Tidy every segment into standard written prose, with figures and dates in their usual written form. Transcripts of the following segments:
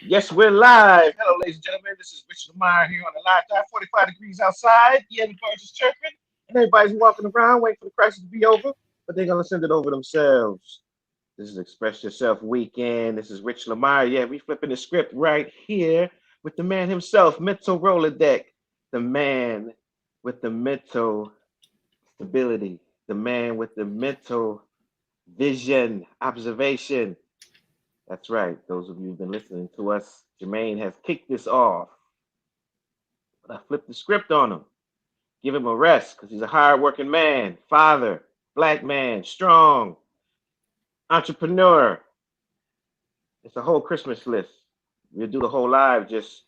Yes, we're live. Hello, ladies and gentlemen. This is Richard Lamar here on the live dive. 45 degrees outside. Yeah, the birds is chirping. And everybody's walking around waiting for the crisis to be over. But they're going to send it over themselves. This is Express Yourself Weekend. This is Rich Lamar. Yeah, we flipping the script right here with the man himself, Mental Rolodeck. The man with the mental stability. The man with the mental vision, observation. That's right. Those of you who've been listening to us, Jermaine has kicked this off. But I flipped the script on him. Give him a rest because he's a hard-working man, father, black man, strong, entrepreneur. It's a whole Christmas list. We'll do the whole live just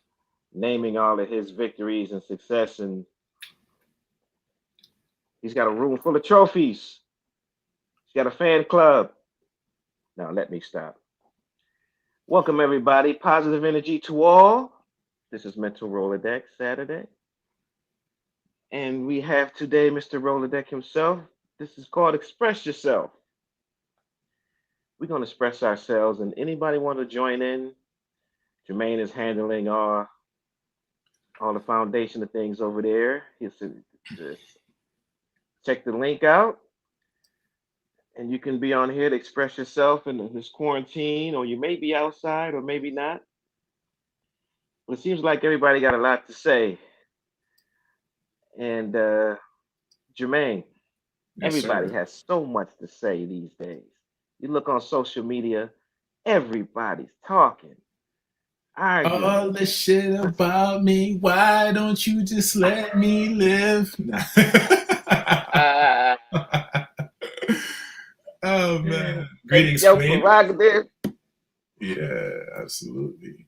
naming all of his victories and success. And he's got a room full of trophies. He's got a fan club. Now, let me stop. Welcome, everybody. Positive energy to all. This is Mental Rolodeck Saturday. And we have today Mr. Rolodeck himself. This is called Express Yourself. We're going to express ourselves, and anybody want to join in? Jermaine is handling all the foundation of things over there. He's just check the link out, and you can be on here to express yourself in this quarantine, or you may be outside, or maybe not. But it seems like everybody got a lot to say. And Jermaine, Yes, everybody sir. has so much to say these days. You look on social media, everybody's talking, arguing. All the shit about me. Why don't you just let me live? Nah. Uh, Oh man. and Greetings, your Queen. prerogative. Yeah, absolutely.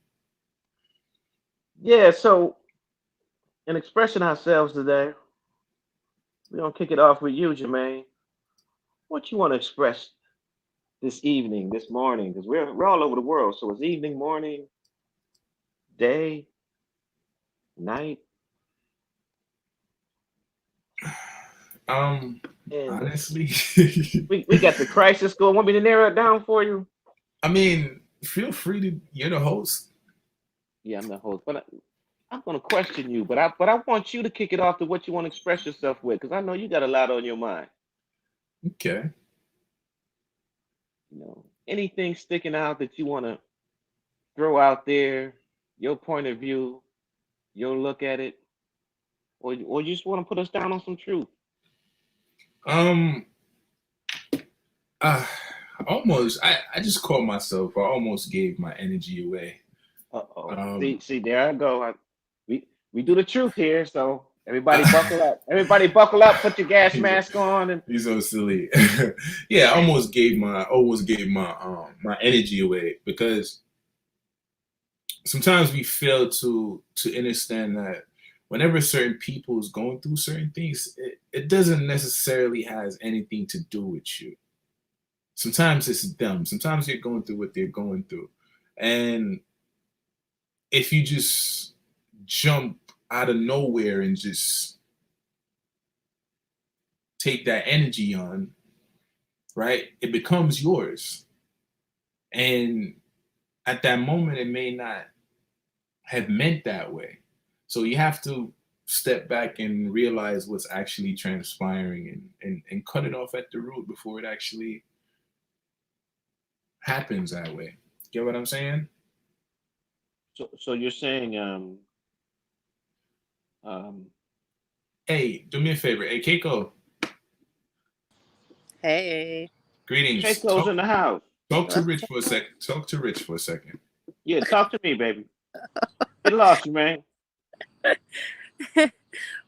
Yeah, so in expressing ourselves today, we're gonna kick it off with you, Jermaine. What you want to express this evening, this morning? Because we're all over the world, so it's evening, morning, day, night, Um, and Honestly, we got the crisis going. Want me to narrow it down for you? I mean, feel free to. You're the host. Yeah, I'm the host, but I'm gonna question you. But I want you to kick it off to what you want to express yourself with, because I know you got a lot on your mind. Okay. Anything sticking out that you want to throw out there, your point of view, your look at it, or you just want to put us down on some truth. Um. Uh, Almost. I just called myself. I almost gave my energy away. Uh-oh. Um. See, there I go. We do the truth here, so everybody buckle up. Everybody buckle up. Put your gas He's mask on, and He's so silly. Yeah, I almost gave my energy away because sometimes we fail to understand that whenever certain people is going through certain things, it doesn't necessarily has anything to do with you. Sometimes it's them. Sometimes they're going through what they're going through. And if you just jump out of nowhere and just take that energy on, right? It becomes yours. And at that moment, it may not have meant that way. So you have to step back and realize what's actually transpiring and cut it off at the root before it actually happens that way. Get what I'm saying? so you're saying um Hey, do me a favor. Hey, Keiko, Hey. greetings. Keiko's in the house. Talk to Rich for a second. Talk to Rich for a second. Yeah, talk to me, baby. Get lost, man.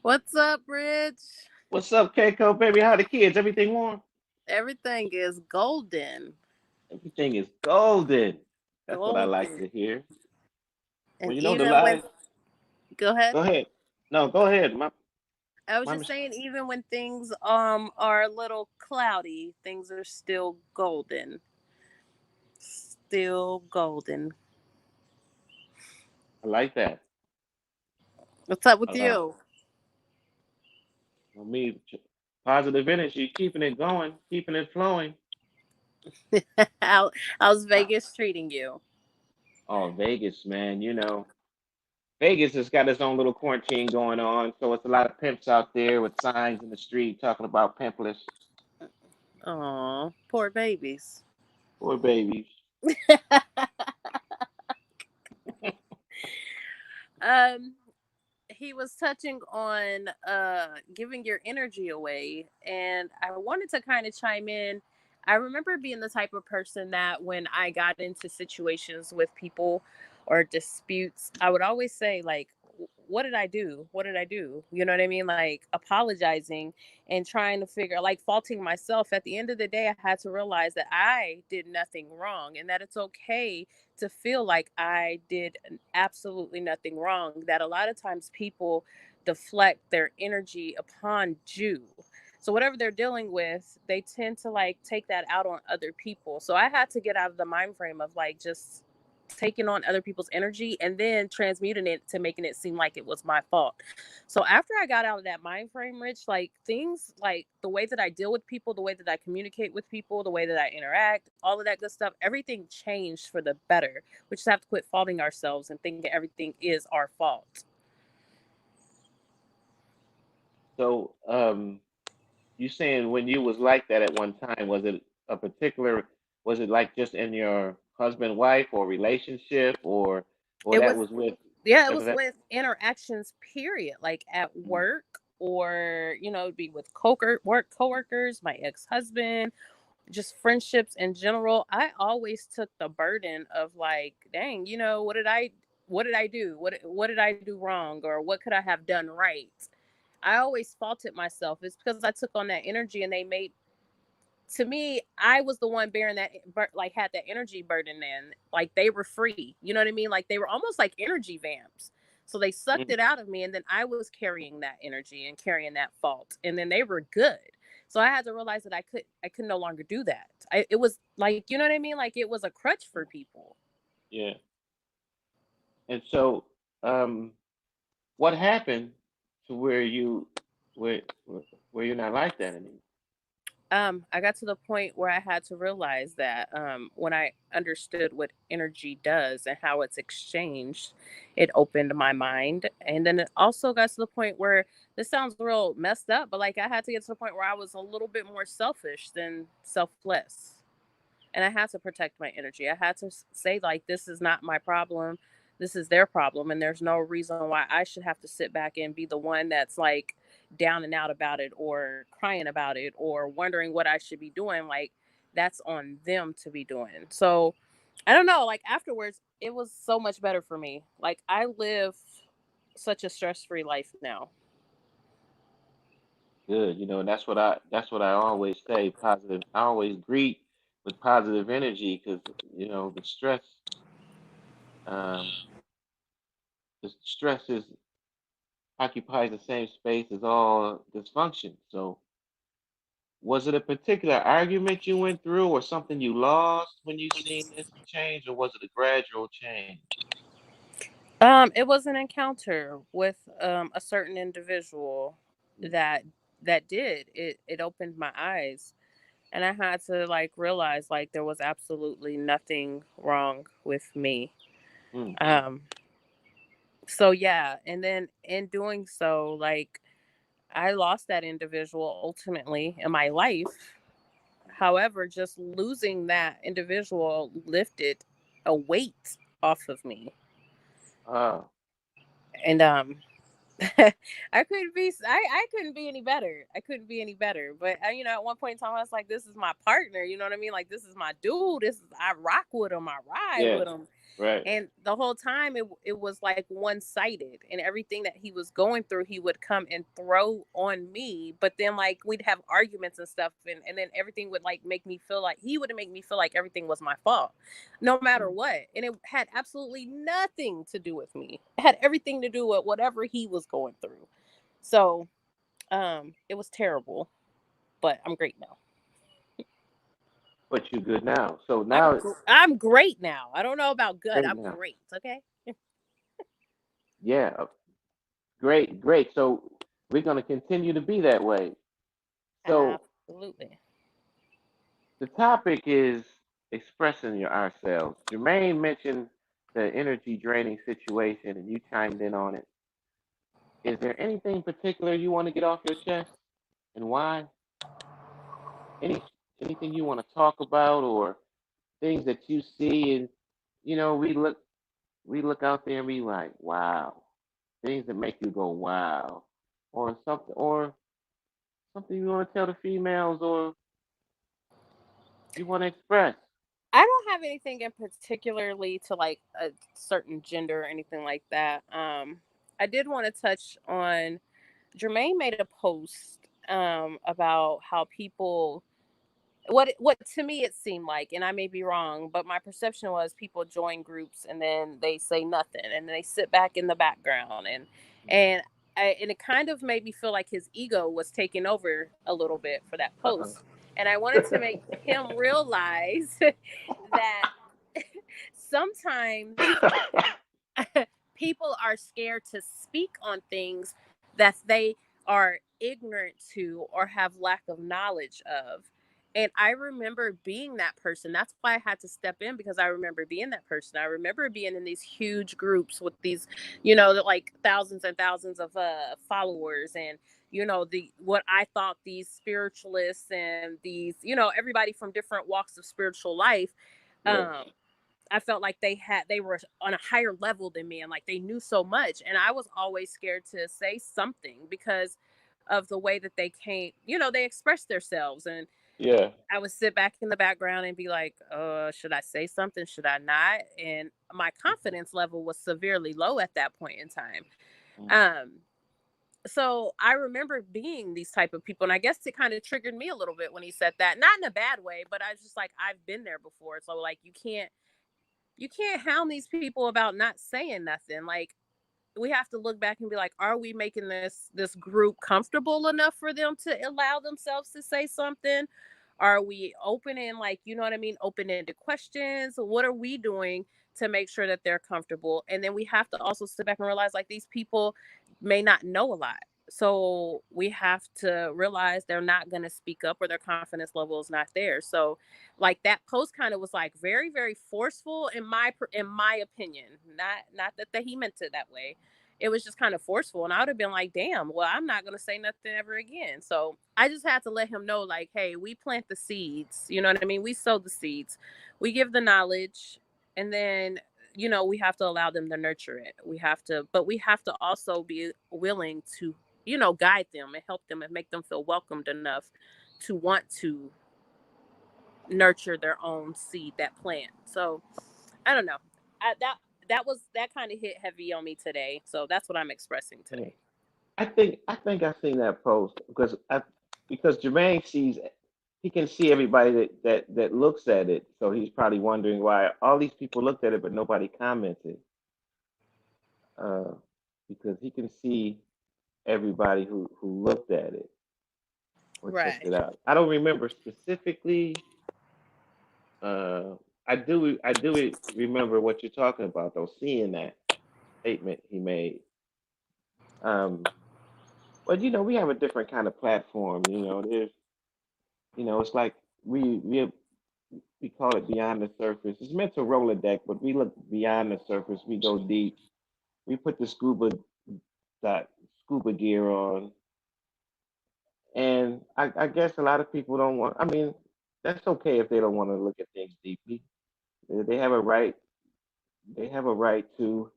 What's up, Rich? What's up, Keiko, baby? How the kids? Everything warm? Everything is golden. Everything is golden. That's what I like Golden. to hear. Well, And the even when, live. go ahead. Go ahead. No, go ahead. I was My just mis- saying, even when things are a little cloudy, things are still golden. Still golden. I like that. What's up I with like. you? For me, positive energy, keeping it going, keeping it flowing. How how's Vegas treating you? Oh, Vegas, man. Vegas has got its own little quarantine going on, so it's a lot of pimps out there with signs in the street talking about pimpless. Oh, poor babies. Poor babies. um, he was touching on giving your energy away, and I wanted to kind of chime in. I remember being the type of person that when I got into situations with people or disputes, I would always say like, what did I do? What did I do? You know what I mean? Like apologizing and trying to figure, like faulting myself. At the end of the day, I had to realize that I did nothing wrong and that it's okay to feel like I did absolutely nothing wrong. That a lot of times people deflect their energy upon you. So whatever they're dealing with, they tend to like take that out on other people. So I had to get out of the mind frame of like just taking on other people's energy and then transmuting it to making it seem like it was my fault. So after I got out of that mind frame, Rich, like things like the way that I deal with people, the way that I communicate with people, the way that I interact, all of that good stuff, everything changed for the better. We just have to quit faulting ourselves and thinking everything is our fault. So, you saying when you was like that at one time, was it a particular, was it like just in your husband wife or relationship, or It that was was with Yeah, it that, was that with interactions, period. Like at mm, work or, it'd be with coworkers, my ex-husband, just friendships in general. I always took the burden of like, dang, what did I do? What did I do wrong? Or what could I have done right? I always faulted myself. It's because I took on that energy and they made to me, I was the one bearing that, like, had that energy burden in. Like, they were free. You know what I mean? Like, they were almost like energy vamps. So they sucked mm, it out of me, and then I was carrying that energy and carrying that fault, and then they were good. So I had to realize that I could no longer do that. It was like, you know what I mean? Like, it was a crutch for people. yeah. And so, um, what happened to where where you're not like that anymore? I got to the point where I had to realize that when I understood what energy does and how it's exchanged, it opened my mind. And then it also got to the point where this sounds real messed up, but like I had to get to the point where I was a little bit more selfish than selfless, and I had to protect my energy. I had to say like, this is not my problem, this is their problem, and there's no reason why I should have to sit back and be the one that's like down and out about it or crying about it or wondering what I should be doing. Like, that's on them to be doing. So I don't know, like afterwards it was so much better for me. Like, I live such a stress-free life now. Good, and that's what I always say. Positive. I always greet with positive energy because um, the stress is occupies the same space as all dysfunction. So, was it a particular argument you went through, or something you lost when you seen this change, or was it a gradual change? It was an encounter with a certain individual that did it. It opened my eyes, and I had to like realize like there was absolutely nothing wrong with me. Mm, Um, so yeah, and then in doing so, like I lost that individual ultimately in my life. However, just losing that individual lifted a weight off of me, ah, and I couldn't be any better. I couldn't be any better. But at one point in time, I was like, this is my partner. You know what I mean? Like, this is my dude. I rock with him. I ride yeah, with him. right. And the whole time it was like one sided, and everything that he was going through, he would come and throw on me. But then like we'd have arguments and stuff, and then everything would like make me feel like he would make me feel like everything was my fault, no matter Mm. what. And it had absolutely nothing to do with me. It had everything to do with whatever he was going through. So it was terrible, but I'm great now. But you good now. So now, I'm great now. I don't know about good. great I'm now. great. Okay. Yeah, great, great. So we're gonna continue to be that way. So Absolutely. the topic is expressing your ourselves. Jermaine mentioned the energy draining situation and you chimed in on it. Is there anything particular you want to get off your chest and why? Any anything you want to talk about or things that you see and we look out there and we like, wow. Things that make you go wow. Or something you want to tell the females or you want to express. I don't have anything in particularly to like a certain gender or anything like that. I did want to touch on Jermaine made a post about how people what to me it seemed like, and I may be wrong, but my perception was people join groups and then they say nothing and they sit back in the background and and it kind of made me feel like his ego was taking over a little bit for that Uh-uh. post, and I wanted to make him realize that sometimes people are scared to speak on things that they are ignorant to or have lack of knowledge of. And I remember being that person. That's why I had to step in, because I remember being that person. I remember being in these huge groups with these, like thousands and thousands of followers, and the what I thought these spiritualists and these, everybody from different walks of spiritual life. Yes. um I felt like they were on a higher level than me, and like they knew so much, and I was always scared to say something because of the way that they came, they expressed themselves, and Yeah. I would sit back in the background and be like, should I say something, should I not? And my confidence level was severely low at that point in time. Mm. um so I remember being these type of people, and I guess it kind of triggered me a little bit when he said that, not in a bad way, but I was just like, I've been there before. So like, you can't hound these people about not saying nothing. Like, we have to look back and be like, are we making this group comfortable enough for them to allow themselves to say something? Are we opening, like, you know what I mean, open-ended questions? What are we doing to make sure that they're comfortable? And then we have to also sit back and realize, like, these people may not know a lot, so we have to realize they're not going to speak up, or their confidence level is not there. So like, that post kind of was like very, very forceful in my opinion. Not that he meant it that way. It was just kind of forceful, and I would have been like, damn, well, I'm not going to say nothing ever again. So I just had to let him know, like, hey, we plant the seeds, you know what I mean, we sow the seeds, we give the knowledge, and then we have to allow them to nurture it. We have to also be willing to guide them and help them and make them feel welcomed enough to want to nurture their own seed, that plant. So I don't know. That kind of hit heavy on me today. So that's what I'm expressing Yeah. today. I think I seen that post because Jermaine sees he can see everybody that looks at it. So he's probably wondering why all these people looked at it but nobody commented. Uh, because he can see everybody who looked at it or checked Right. it out. I don't remember specifically. Uh, I do remember what you're talking about though. Seeing that statement he made. Um, but we have a different kind of platform. It's like we we we call it beyond the surface. It's meant to roll a deck, but we look beyond the surface. We go deep. We put the that scuba gear on, and I guess a lot of people don't want. I mean, that's okay if they don't want to look at things deeply. They have a right. They have a right to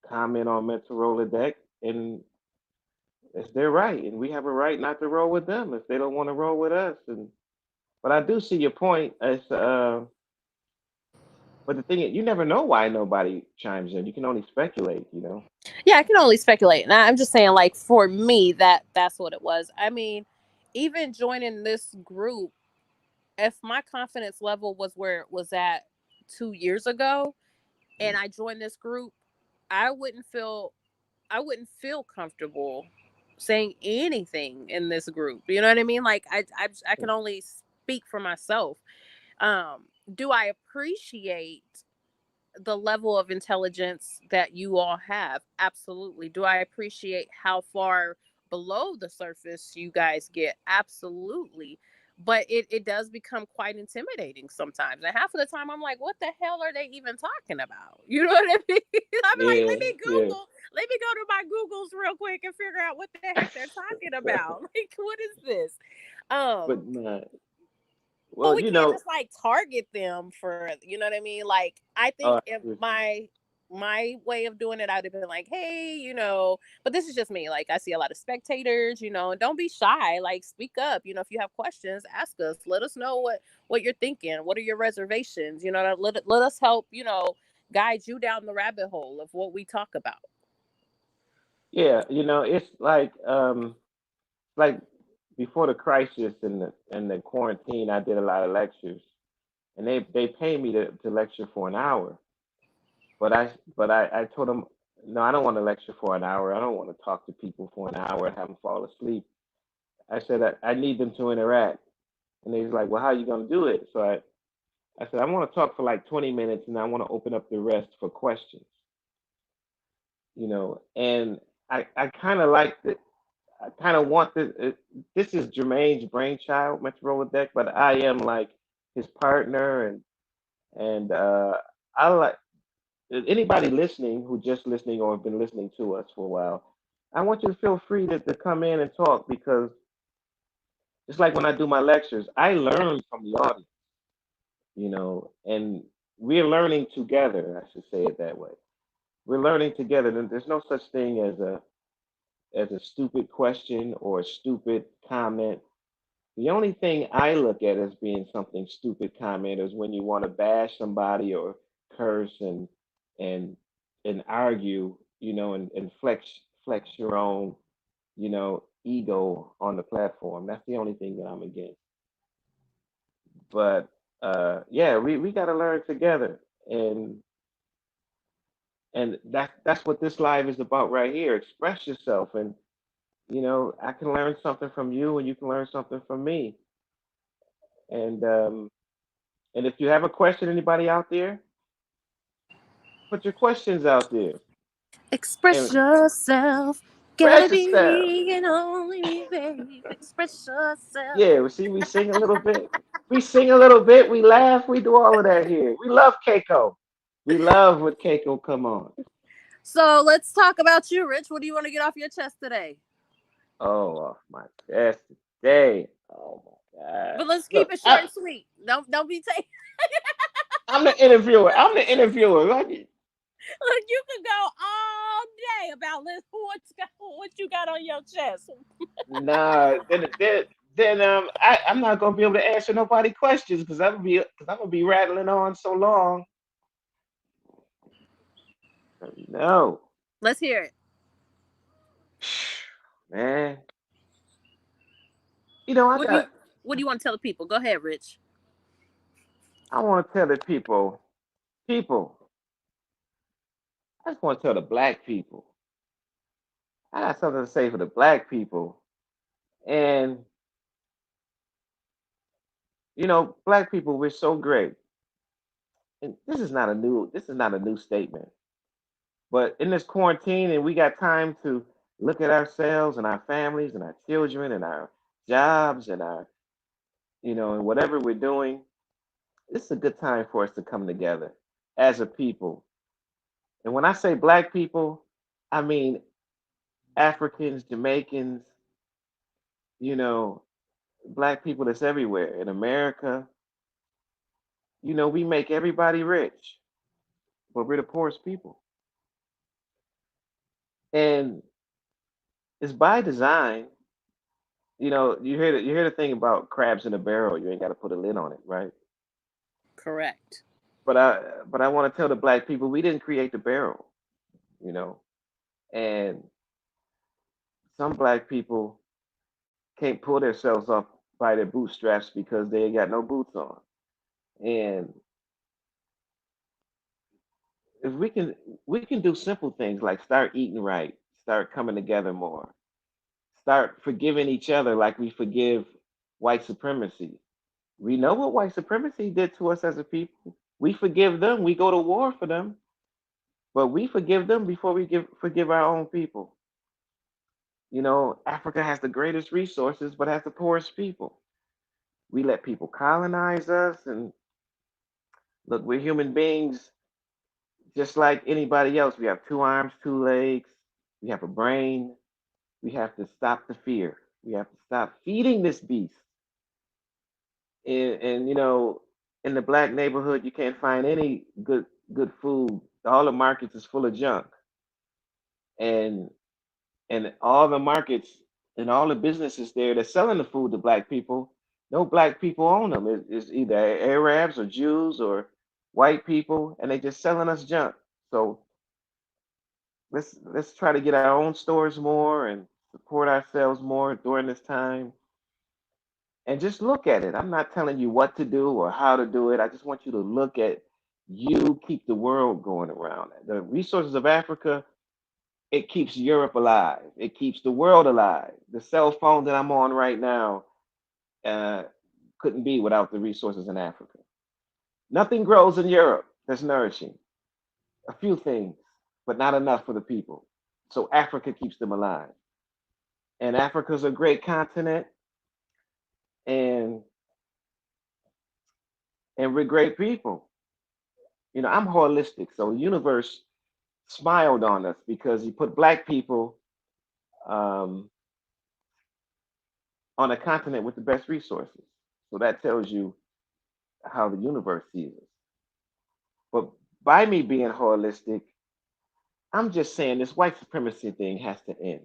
comment on mental roll a deck, and it's their right, and we have a right not to roll with them if they don't want to roll with us. And but I do see your point. But the thing is, you never know why nobody chimes in. You can only speculate. Yeah, I can only speculate. And I'm just saying, like, for me, that's what it was. I mean, even joining this group, if my confidence level was where it was at 2 years ago, and I joined this group, I wouldn't feel I wouldn't feel comfortable saying anything in this group. You know what I mean? Like, I can only speak for myself. Do I appreciate the level of intelligence that you all have? Absolutely. Do I appreciate how far below the surface you guys get? Absolutely. but it does become quite intimidating sometimes. And half of the time I'm like, what the hell are they even talking about? You know what I mean? I'm like, Yeah, yeah. let me go to my Googles real quick and figure out what the heck they're talking about. Like, what is this? But Um, but well, we can't just like target them for, you know what I mean? Like, I think uh, if my way of doing it, I'd have been like, hey, but this is just me. Like, I see a lot of spectators, and don't be shy. Like, speak up. If you have questions, ask us. Let us know what you're thinking. What are your reservations? Let us help, guide you down the rabbit hole of what we talk about. yeah, it's like before the crisis and the quarantine, I did a lot of lectures, and they pay me to lecture for an hour. But I told them, no, I don't want to lecture for an hour. I don't want to talk to people for an hour and have them fall asleep. I said I need them to interact, and they was like, well, how are you gonna do it? So I said I want to talk for like 20 minutes, and I want to open up the rest for questions. And I kind of like it. I kind of want this. This is Jermaine's brainchild, MEN-talRollaDeK, but I am like his partner, and I like anybody listening who just listening or have been listening to us for a while. I want you to feel free to come in and talk because just like when I do my lectures, I learn from the audience, and we're learning together. I should say it that way. We're learning together. And there's no such thing as a stupid question or a stupid comment. The only thing I look at as being something stupid comment is when you want to bash somebody or curse and and argue, and flex your own, ego on the platform. That's the only thing that I'm against. But yeah, we got to learn together, and that's what this live is about right here. Express yourself, and I can learn something from you, and you can learn something from me, and and if you have a question, anybody out there, put your questions out there Express and yourself. Gotta express be yourself. me and only me, babe. Express yourself. Yeah, we see, we sing a little bit. We sing a little bit. We laugh. We do all of that here. We love Keiko. We love when Keiko come on. So let's talk about you, Rich. What do you want to get off your chest today? Oh, off my chest today. Oh my God. But let's keep Look, it short and sweet. Don't be taking. I'm the interviewer. I'm the interviewer. Look, you could go all day about what you got on your chest. Nah, then I'm not gonna be able to answer nobody questions because I'm gonna be rattling on so long. No, Let's hear it. man. I What do you got. What do you want to tell the people? Go ahead, Rich. I want to tell the people. I just want to tell the black people. I got something to say for the black people, and black people, we're so great. And this is not a new statement. But in this quarantine, and we got time to look at ourselves and our families and our children and our jobs and and whatever we're doing, this is a good time for us to come together as a people. And when I say black people, I mean Africans, Jamaicans, you know, black people that's everywhere in America. We make everybody rich, but we're the poorest people. And it's by design. You hear the thing about crabs in a barrel. You ain't got to put a lid on it, right? Correct. But I want to tell the black people we didn't create the barrel, you know. And some black people can't pull themselves up by their bootstraps because they ain't got no boots on. And if we can do simple things like start eating right, start coming together more, start forgiving each other like we forgive white supremacy. We know what white supremacy did to us as a people. We forgive them. We go to war for them, but we forgive them before we forgive our own people. Africa has the greatest resources, but has the poorest people. We let people colonize us, and look, we're human beings just like anybody else. We have two arms, two legs. We have a brain. We have to stop the fear. We have to stop feeding this beast. And in the black neighborhood, you can't find any good food. All the markets is full of junk, and all the markets and all the businesses there that's selling the food to black people, no black people own them. It's either Arabs or Jews or white people, and they just selling us junk. So let's try to get our own stores more and support ourselves more during this time, and just look at it. I'm not telling you what to do or how to do it. I just want you to look at you keep the world going around. The resources of Africa, it keeps Europe alive. It keeps the world alive. The cell phone that I'm on right now uh, couldn't be without the resources in Africa. Nothing grows in Europe that's nourishing. A few things, but not enough for the people. So Africa keeps them alive. And Africa's a great continent, and we're great people. I'm holistic, so the universe smiled on us because he put black people um, on a continent with the best resources. So that tells you how the universe sees us. But by me being holistic, I'm just saying this white supremacy thing has to end.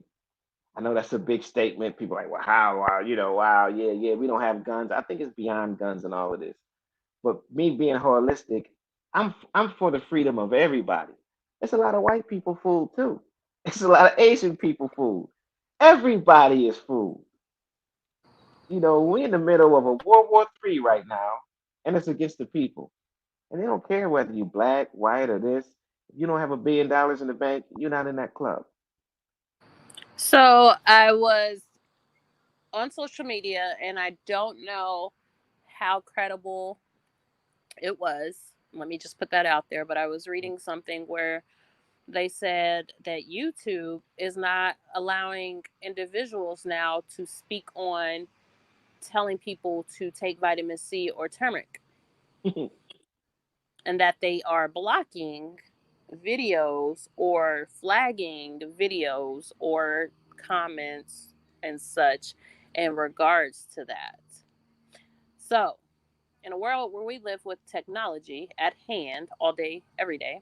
I know that's a big statement. People are like, well, how? Wow, wow, yeah, yeah, we don't have guns. I think it's beyond guns and all of this. But me being holistic, I'm for the freedom of everybody. It's a lot of white people food too. It's a lot of Asian people food. Everybody is food. We're in the middle of a World War III right now, and it's against the people. And they don't care whether you black, white, or this. If you don't have $1 billion in the bank, you're not in that club. So I was on social media, and I don't know how credible it was. Let me just put that out there. But I was reading something where they said that YouTube is not allowing individuals now to speak on telling people to take vitamin C or turmeric, and that they are blocking videos or flagging videos or comments and such in regards to that. So, in a world where we live with technology at hand all day, every day,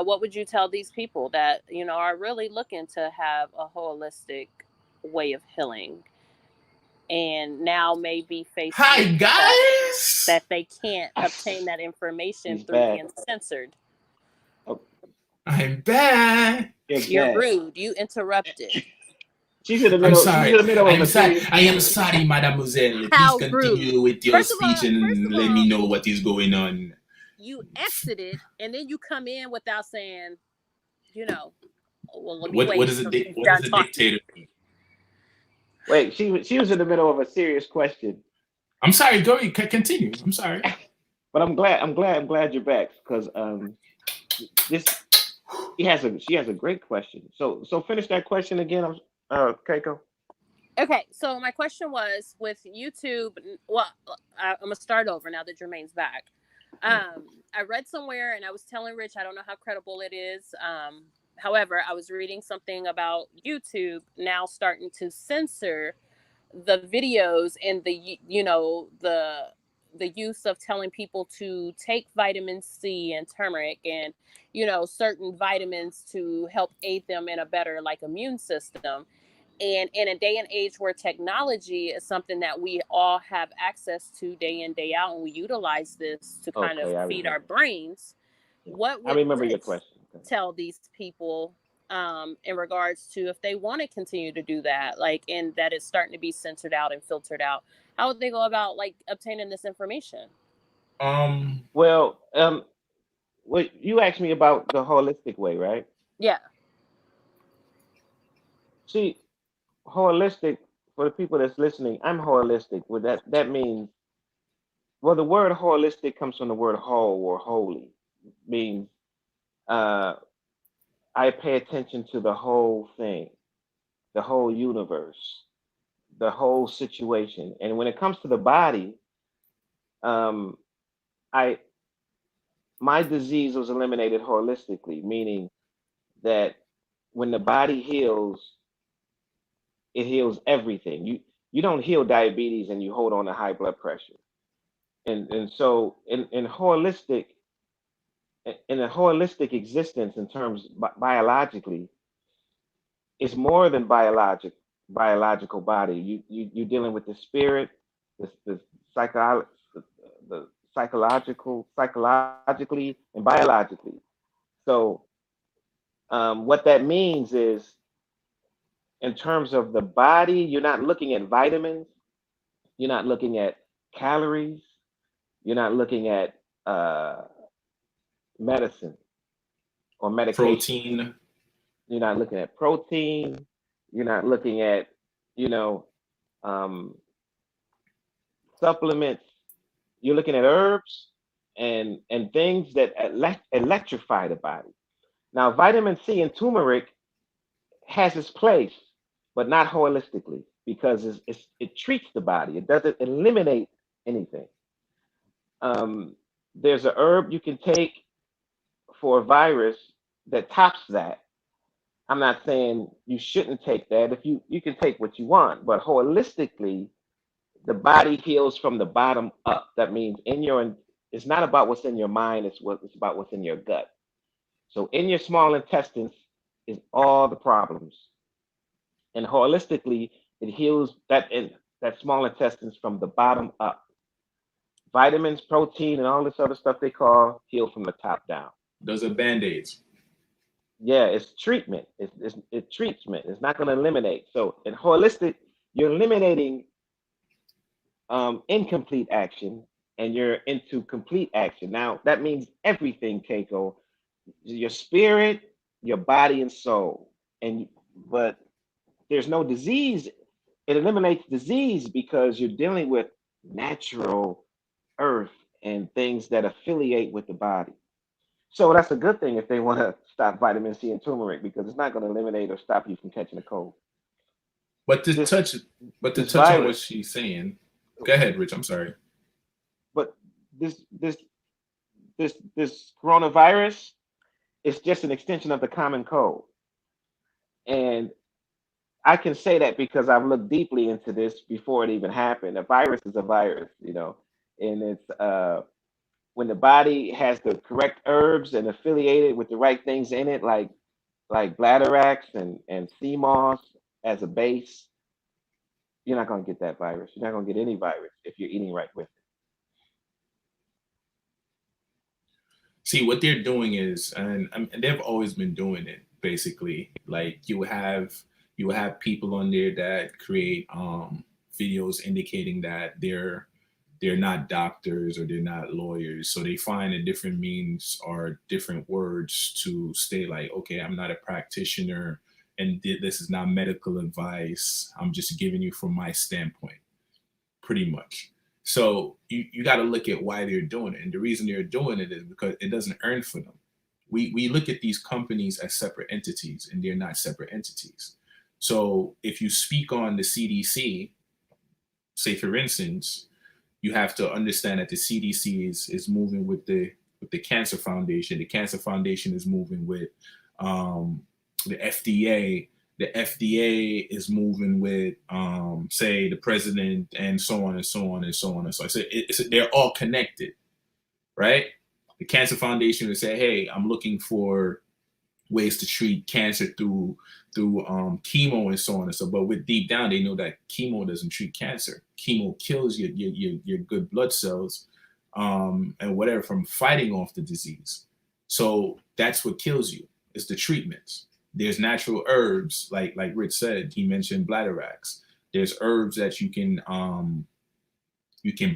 what would you tell these people that, are really looking to have a holistic way of healing and now may be faced with Hi the fact guys, that they can't obtain that information He's through back. being censored? Oh, I'm back. you're You're back. rude. You interrupted. She's in the I'm middle. She's in sorry. the middle I of am a sorry. serious I am question. sorry, mademoiselle. Please How rude. continue with your First of speech all, first and of let me all, know what is going on. you exited and then you come in without saying, you know, well, let me What wait is a till she's what done is a talking. dictator? Wait, she was in the middle of a serious question, I'm sorry. Go ahead. Continue. I'm sorry. but I'm glad you're back because this she has a great question. So finish that question again, Keiko. Okay, so my question was with YouTube. Well, I'm gonna start over now that Jermaine's back. I read somewhere, and I was telling Rich, I don't know how credible it is. However, I was reading something about YouTube now starting to censor the videos and the use of telling people to take vitamin C and turmeric and certain vitamins to help aid them in a better like immune system. And in a day and age where technology is something that we all have access to day in, day out, and we utilize this to kind of Okay, I feed our remember. brains, Yeah, what I would remember your Rich question. Okay. tell these people in regards to if they want to continue to do that, like, and that it's starting to be censored out and filtered out? How would they go about like obtaining this information? Um. Well, you asked me about the holistic way, right? Yeah. See, holistic for the people that's listening, I'm holistic. With that means, well, the word holistic comes from the word whole or holy, means uh, I pay attention to the whole thing, the whole universe. the whole situation. And when it comes to the body, um, I my disease was eliminated holistically, meaning that when the body heals, it heals everything. You don't heal diabetes and you hold on to high blood pressure. And so in a holistic existence in terms biologically, it's more than biological body. You're dealing with the spirit, the psycho the psychologically and biologically. So what that means is, in terms of the body, you're not looking at vitamins, you're not looking at calories, you're not looking at uh, medicine or medication. Protein. You're not looking at protein. You're not looking at, you know, um, supplements. You're looking at herbs and things that electrify the body. Now, vitamin C and turmeric has its place, but not holistically, because it treats the body. It doesn't eliminate anything. Um, there's a herb you can take for a virus that tops that. I'm not saying you shouldn't take that. If you can take what you want, but holistically, the body heals from the bottom up. That means it's not about what's in your mind, it's about what's in your gut. So in your small intestines is all the problems. And holistically, it heals that small intestines from the bottom up. Vitamins, protein, and all this other stuff they call heal from the top down. Those are band-aids. Yeah, it's treatment. It's treatment. It's not going to eliminate. So in holistic, you're eliminating incomplete action and you're into complete action. Now that means everything, Keiko, your spirit, your body, and soul. But there's no disease. It eliminates disease because you're dealing with natural earth and things that affiliate with the body. So that's a good thing if they want to stop vitamin C and turmeric, because it's not going to eliminate or stop you from catching a cold. But to This touch, but to this touch on what virus, she's saying, go ahead, Rich. I'm sorry. but this this this coronavirus is just an extension of the common cold. And I can say that because I've looked deeply into this before it even happened. A virus is a virus, and it's when the body has the correct herbs and affiliated with the right things in it, like bladderwracks and sea moss as a base, you're not going to get that virus. You're not going to get any virus if you're eating right with it. See, what they're doing is, and they've always been doing it. Basically, like you have people on there that create videos indicating that they're not doctors or they're not lawyers, so they find a different means or different words to stay like, okay, I'm not a practitioner, and this is not medical advice. I'm just giving you from my standpoint, pretty much. So you got to look at why they're doing it, and the reason they're doing it is because it doesn't earn for them. We look at these companies as separate entities, and they're not separate entities. So if you speak on the CDC, say for instance, you have to understand that the CDC is moving with the Cancer Foundation. The Cancer Foundation is moving with the FDA. The FDA is moving with, say, the president, and so on and so on and so on and so on. So they're all connected, right? The Cancer Foundation would say, "Hey, I'm looking for ways to treat cancer through chemo and so on and so." But with deep down, they know that chemo doesn't treat cancer. Chemo kills your good blood cells and whatever from fighting off the disease. So that's what kills you is the treatments. There's natural herbs, like Rich said. He mentioned bladderwracks. There's herbs that you can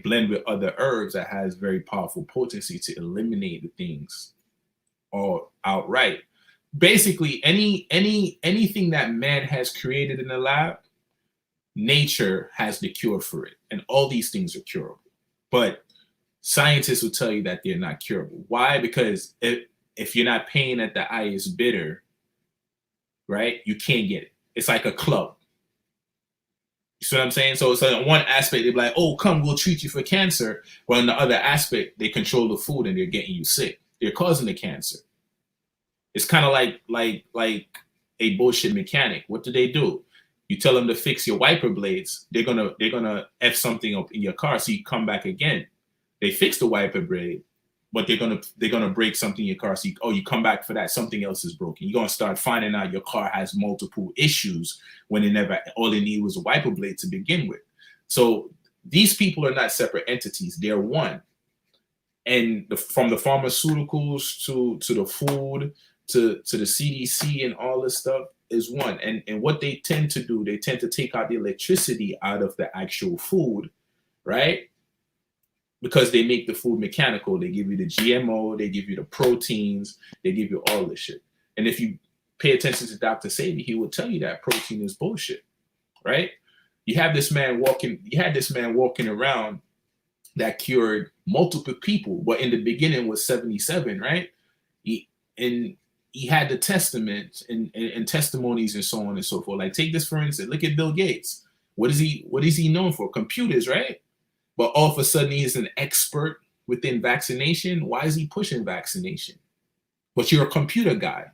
blend with other herbs that has very powerful potency to eliminate the things or outright. Basically, anything that man has created in the lab, nature has the cure for it, and all these things are curable. But scientists will tell you that they're not curable. Why? Because if you're not paying at the highest bidder, right, you can't get it. It's like a club. see what I'm saying? So in one aspect, they're like, oh, come, we'll treat you for cancer. Well, in the other aspect, they control the food and they're getting you sick. They're causing the cancer. It's kind of like a bullshit mechanic. What do? You tell them to fix your wiper blades. They're gonna F something up in your car so you come back again. They fix the wiper blade, but they're gonna break something in your car. So you come back for that. Something else is broken. You're gonna start finding out your car has multiple issues when all they need was a wiper blade to begin with. So these people are not separate entities. They're one. And from the pharmaceuticals to the food to the CDC and all this stuff is one. And what they tend to do, they tend to take out the electricity out of the actual food, right? Because they make the food mechanical. They give you the GMO, they give you the proteins, they give you all this shit. And if you pay attention to Dr. Sabi, he will tell you that protein is bullshit, right? You had this man walking around that cured multiple people, but in the beginning was 77, right? He had the testament and testimonies and so on and so forth. Like, take this for instance. Look at Bill Gates. What is he known for? Computers, right? But all of a sudden he's an expert within vaccination. Why is he pushing vaccination? But you're a computer guy.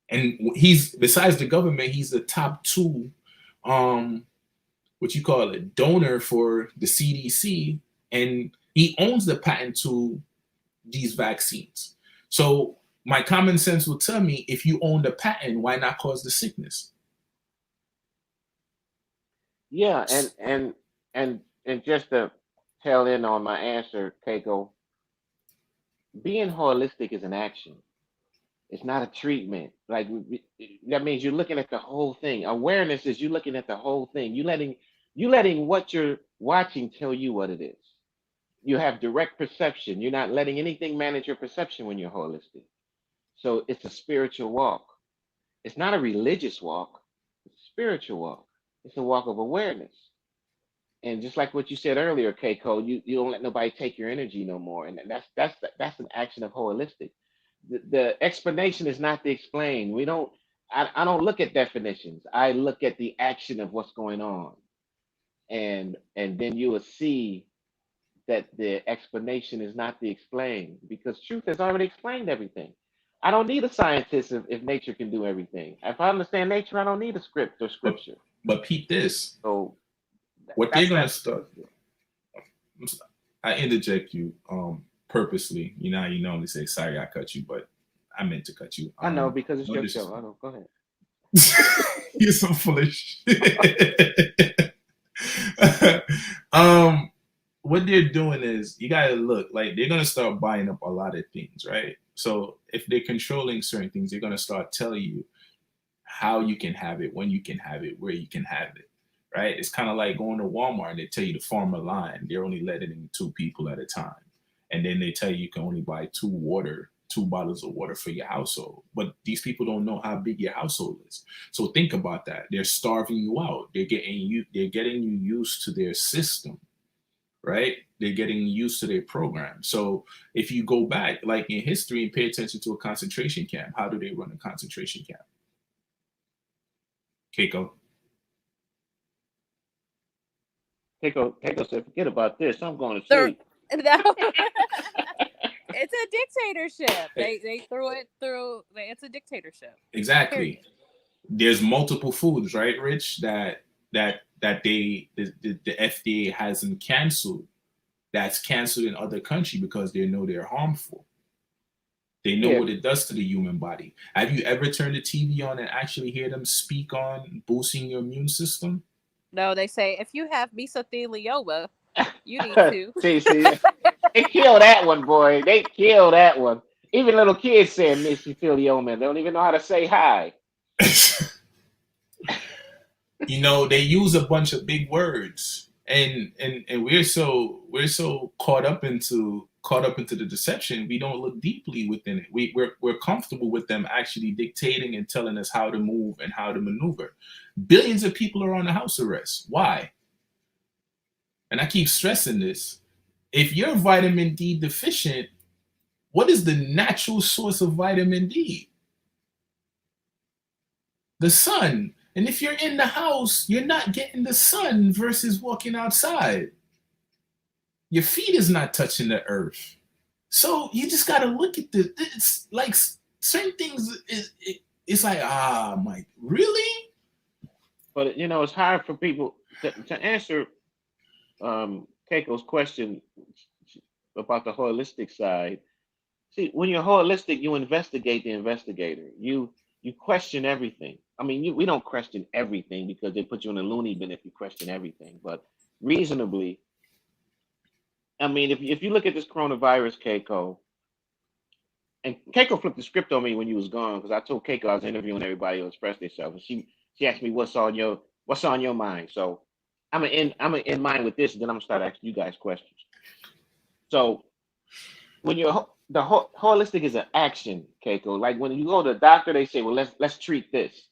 And he's, besides the government, he's the top 2 donor for the CDC, and he owns the patent to these vaccines. So my common sense will tell me, if you own the patent, why not cause the sickness? Yeah, and just to tail in on my answer, Keiko, being holistic is an action. It's not a treatment. Like, that means you're looking at the whole thing. Awareness is you looking at the whole thing. You letting what you're watching tell you what it is. You have direct perception. You're not letting anything manage your perception when you're holistic. So it's a spiritual walk. It's not a religious walk. It's a spiritual walk. It's a walk of awareness. And just like what you said earlier, Keiko, you don't let nobody take your energy no more. And that's an action of holistic. The explanation is not the explain. I don't look at definitions. I look at the action of what's going on. And then you will see that the explanation is not the explain, because truth has already explained everything. I don't need a scientist if nature can do everything. If I understand nature, I don't need a script or scripture. But peep this. So what they're gonna start. I interject you purposely. You normally say sorry I cut you, but I meant to cut you. I know, because it's your show. I know. Go ahead. You're so foolish. What they're doing is, you gotta look, like, they're gonna start buying up a lot of things, right? So if they're controlling certain things, they're gonna start telling you how you can have it, when you can have it, where you can have it, right? It's kind of like going to Walmart and they tell you to form a line. They're only letting in 2 people at a time, and then they tell you can only buy 2 bottles of water for your household. But these people don't know how big your household is. So think about that. They're starving you out. They're getting you used to their system, right? They're getting used to their program. So if you go back, like in history, and pay attention to a concentration camp, how do they run a concentration camp? Keiko said, forget about this. I'm going to sleep. It's a dictatorship. They threw it through. It's a dictatorship. Exactly. Period. There's multiple foods, right, Rich, that the FDA hasn't canceled. That's canceled in other countries because they know they're harmful. They know what it does to the human body. Have you ever turned the TV on and actually hear them speak on boosting your immune system? No, they say if you have mesothelioma, you need to. see, they kill that one, boy. They kill that one. Even little kids saying mesothelioma. They don't even know how to say hi. They use a bunch of big words, and we're so caught up into the deception. We don't look deeply within it. We're comfortable with them actually dictating and telling us how to move and how to maneuver. Billions of people are on the house arrest. Why? And I keep stressing this. If you're vitamin D deficient, what is the natural source of vitamin D? The sun. And if you're in the house, you're not getting the sun versus walking outside. Your feet is not touching the earth. So you just got to look at this. It's like certain things it's like, Mike, really? But it's hard for people to answer Keiko's question about the holistic side. See, when you're holistic, you investigate the investigator. You question everything. I mean, we don't question everything because they put you in a loony bin if you question everything. But reasonably, I mean, if you look at this coronavirus, Keiko, and Keiko flipped the script on me when you was gone because I told Keiko I was interviewing everybody who expressed themselves, and she asked me what's on your mind. So I'm in mind with this, and then I'm gonna start asking you guys questions. So when you're the holistic is an action, Keiko. Like when you go to the doctor, they say, well, let's treat this.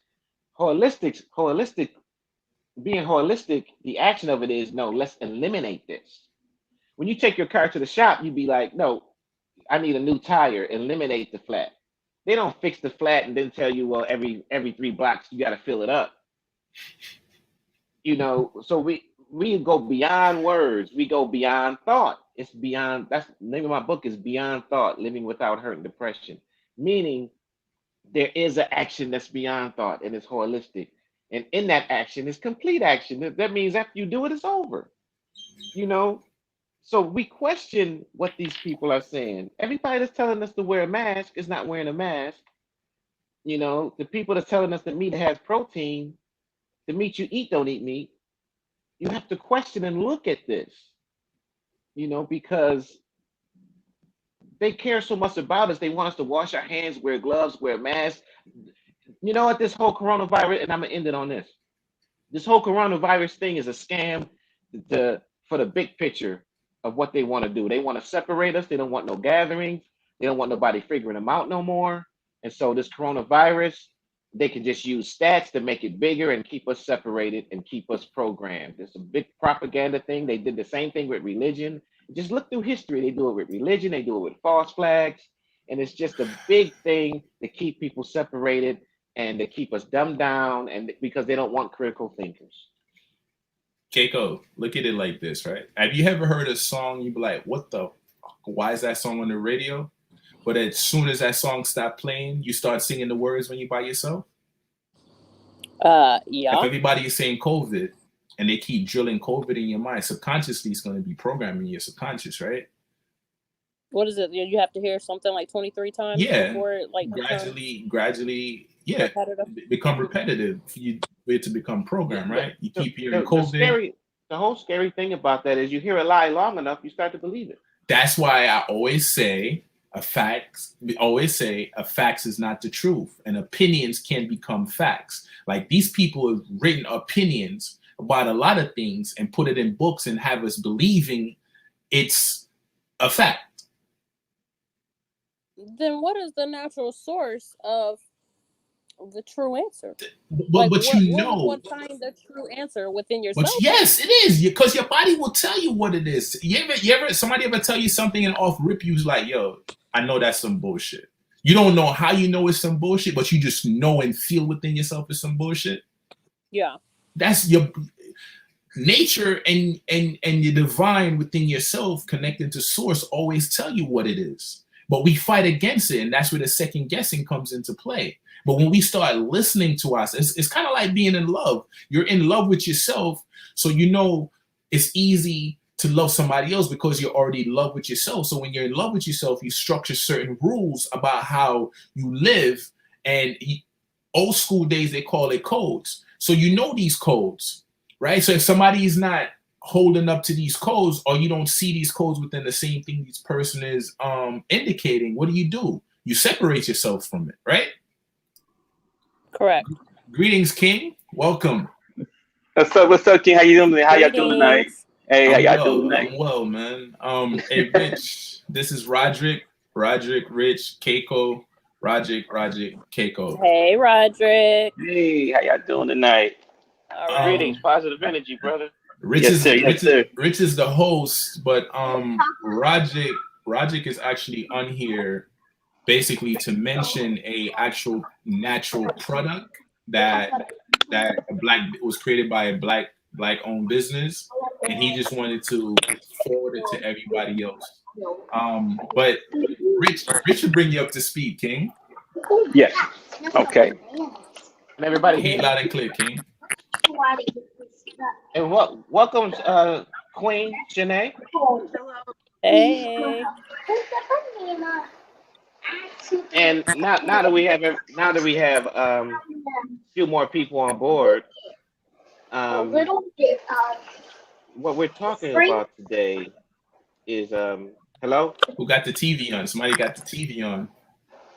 Holistic, being holistic, the action of it is no, let's eliminate this. When you take your car to the shop, you be like, no, I need a new tire, eliminate the flat. They don't fix the flat and then tell you, well, every 3 blocks you got to fill it up. So we go beyond words, we go beyond thought. It's beyond. That's the name of my book is Beyond Thought: Living Without Hurt and Depression. Meaning, there is an action that's beyond thought and it's holistic, and in that action is complete action. That means after you do it, it's over. So we question what these people are saying. Everybody that's telling us to wear a mask is not wearing a mask. The people that's telling us that meat has protein, the meat you eat don't eat meat. You have to question and look at this, because they care so much about us. They want us to wash our hands, wear gloves, wear masks. You know what? This whole coronavirus, and I'm gonna end it on this. This whole coronavirus thing is a scam for the big picture of what they want to do. They want to separate us. They don't want no gatherings. They don't want nobody figuring them out no more. And so this coronavirus, they can just use stats to make it bigger and keep us separated and keep us programmed. It's a big propaganda thing. They did the same thing with religion. Just look through history. They do it with religion. They do it with false flags. And it's just a big thing to keep people separated and to keep us dumbed down, and because they don't want critical thinkers. Keiko, look at it like this, right? Have you ever heard a song, you be like, what the fuck? Why is that song on the radio? But as soon as that song stopped playing, you start singing the words when you by yourself? Yeah. If everybody is saying COVID and they keep drilling COVID in your mind, subconsciously it's going to be programming your subconscious, right? What is it? You have to hear something like 23 times before it gradually, become repetitive for it to become programmed, right? You keep hearing COVID. The whole scary thing about that is you hear a lie long enough, you start to believe it. That's why I always say a fact is not the truth, and opinions can become facts. Like these people have written opinions about a lot of things and put it in books and have us believing it's a fact. Then what is the natural source of the true answer? But what find the true answer within yourself? But yes, it is, because your body will tell you what it is. You ever somebody ever tell you something and off rip you's like, yo, I know that's some bullshit. You don't know how you know it's some bullshit, but you just know and feel within yourself it's some bullshit. Yeah. That's your nature and your divine within yourself connected to source always tell you what it is. But we fight against it, and that's where the second guessing comes into play. But when we start listening to us, it's kind of like being in love. You're in love with yourself, so it's easy to love somebody else because you're already in love with yourself. So when you're in love with yourself, you structure certain rules about how you live. And old school days, they call it codes. So you know these codes, right? So if somebody is not holding up to these codes, or you don't see these codes within the same thing this person is indicating, what do? You separate yourself from it, right? Correct. Greetings, King. Welcome. What's up, King? How you doing? How y'all doing tonight? Hey, how y'all doing tonight? I'm well, man. Hey, Rich. This is Roderick, Rich, Keiko, Roderick, Keiko. Hey, Roderick. Hey, how y'all doing tonight? Greetings, positive energy, brother. Rich is the host, but Roderick is actually on here basically to mention a actual natural product that that it was created by a black owned business, and he just wanted to forward it to everybody else. But Rich should bring you up to speed, King. Yes. Okay. And everybody Hear here. loud and clear, King. And welcome, Queen Janae. Hey. And now that we have a few more people on board, what we're talking about today is hello. Who got the TV on? Somebody got the TV on.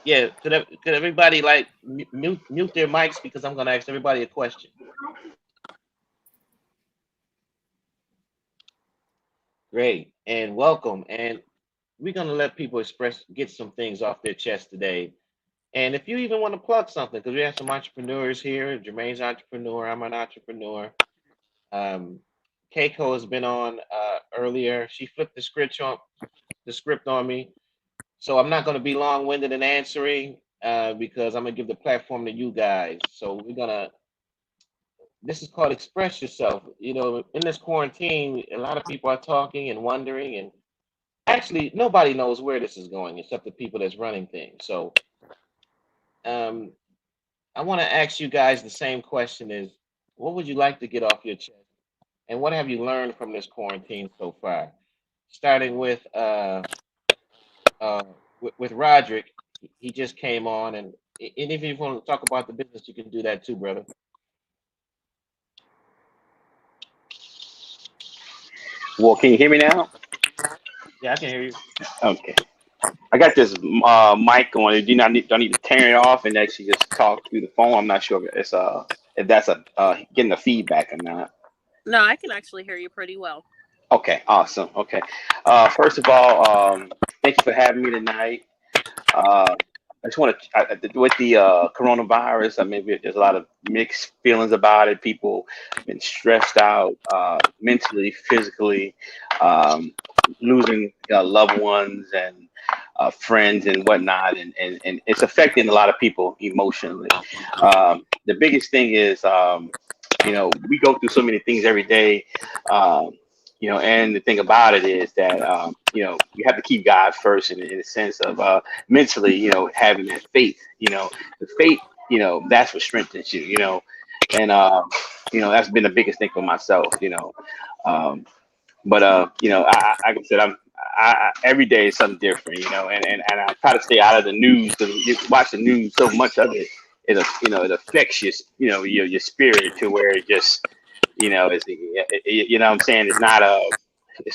Yeah, could everybody like mute their mics, because I'm gonna ask everybody a question. Great, and welcome. And we're gonna let people get some things off their chest today. And if you even want to plug something, because we have some entrepreneurs here. Jermaine's an entrepreneur. I'm an entrepreneur. Keiko has been on earlier. She flipped the script on me. So I'm not going to be long-winded in answering because I'm going to give the platform to you guys. So this is called Express Yourself. You know, in this quarantine, a lot of people are talking and wondering, and actually nobody knows where this is going except the people that's running things. So I want to ask you guys the same question: is what would you like to get off your chest? And what have you learned from this quarantine so far? Starting with Roderick, he just came on, and if you want to talk about the business, you can do that too, brother. Well, can you hear me now? Yeah, I can hear you. Okay. I got this mic on. Do not need to turn it off and actually just talk through the phone. I'm not sure if it's if that's getting the feedback or not. No, I can actually hear you pretty well. Okay, awesome. Okay. First of all, thank you for having me tonight. I just want to, with the coronavirus, I mean, there's a lot of mixed feelings about it. People have been stressed out mentally, physically, losing loved ones and friends and whatnot. And it's affecting a lot of people emotionally. The biggest thing is, we go through so many things every day. And the thing about it is that, you have to keep God first in the sense of mentally, having that faith, the faith, that's what strengthens you, and, that's been the biggest thing for myself, but, like I said, every day is something different, and I try to stay out of the news because you watch the news, so much of it, it affects your spirit to where it just, it's, what I'm saying, it's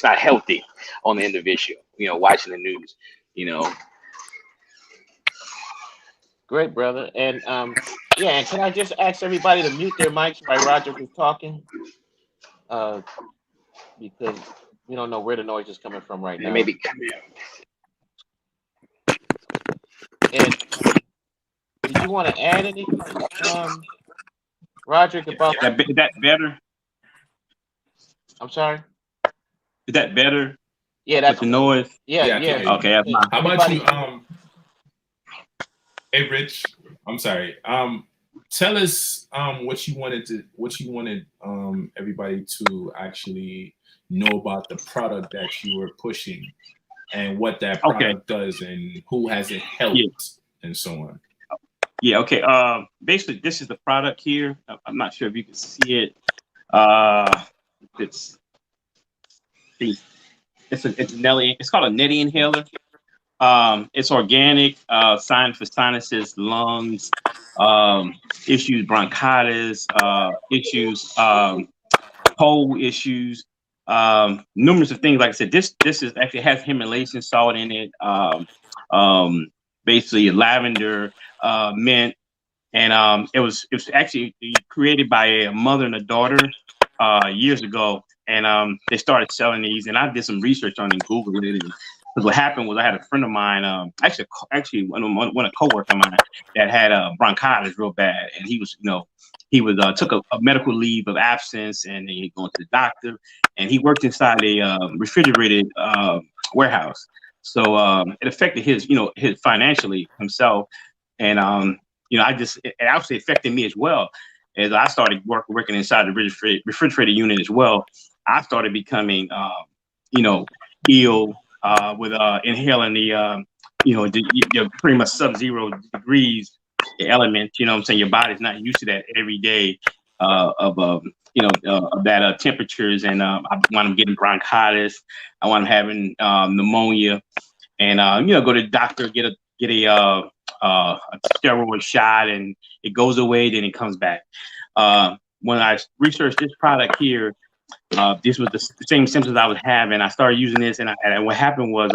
not healthy on the individual, watching the news, Great, brother. And yeah, and can I just ask everybody to mute their mics while Roger is talking? Because we don't know where the noise is coming from right now. Maybe come here. And did you want to add anything, Roderick, about is that better? I'm sorry? Is that better? Yeah, that's the noise. Yeah. Okay, that's fine. How about you? Hey, Rich. I'm sorry. Tell us what you wanted everybody to actually know about the product that you were pushing, and what that product does, and who has it helped, and so on. Yeah. Okay. Basically, this is the product here. I'm not sure if you can see it. It's called a neti inhaler. It's organic, signed for sinuses, lungs, issues, bronchitis, issues, cold issues, numerous of things. Like I said, this is actually has Himalayan salt in it, basically lavender, mint, and it was actually created by a mother and a daughter years ago, and they started selling these, and I did some research on it and Googled it. Because what happened was I had a friend of mine, actually one a coworker of mine that had bronchitis real bad, and he was took a medical leave of absence, and he going to the doctor, and he worked inside a refrigerated warehouse, so it affected his financially himself, and it obviously affected me as well. as I started working inside the refrigerator unit as well, I started becoming, you know, ill with inhaling the, you know, the pretty much sub-zero degrees element. You know what I'm saying? Your body's not used to that every day you know, of that temperatures, and I wound up getting bronchitis. I wound up having pneumonia, and you know, go to the doctor, get a steroid shot, and it goes away, then it comes back. When I researched this product here, this was the same symptoms I was having. I started using this, and what happened was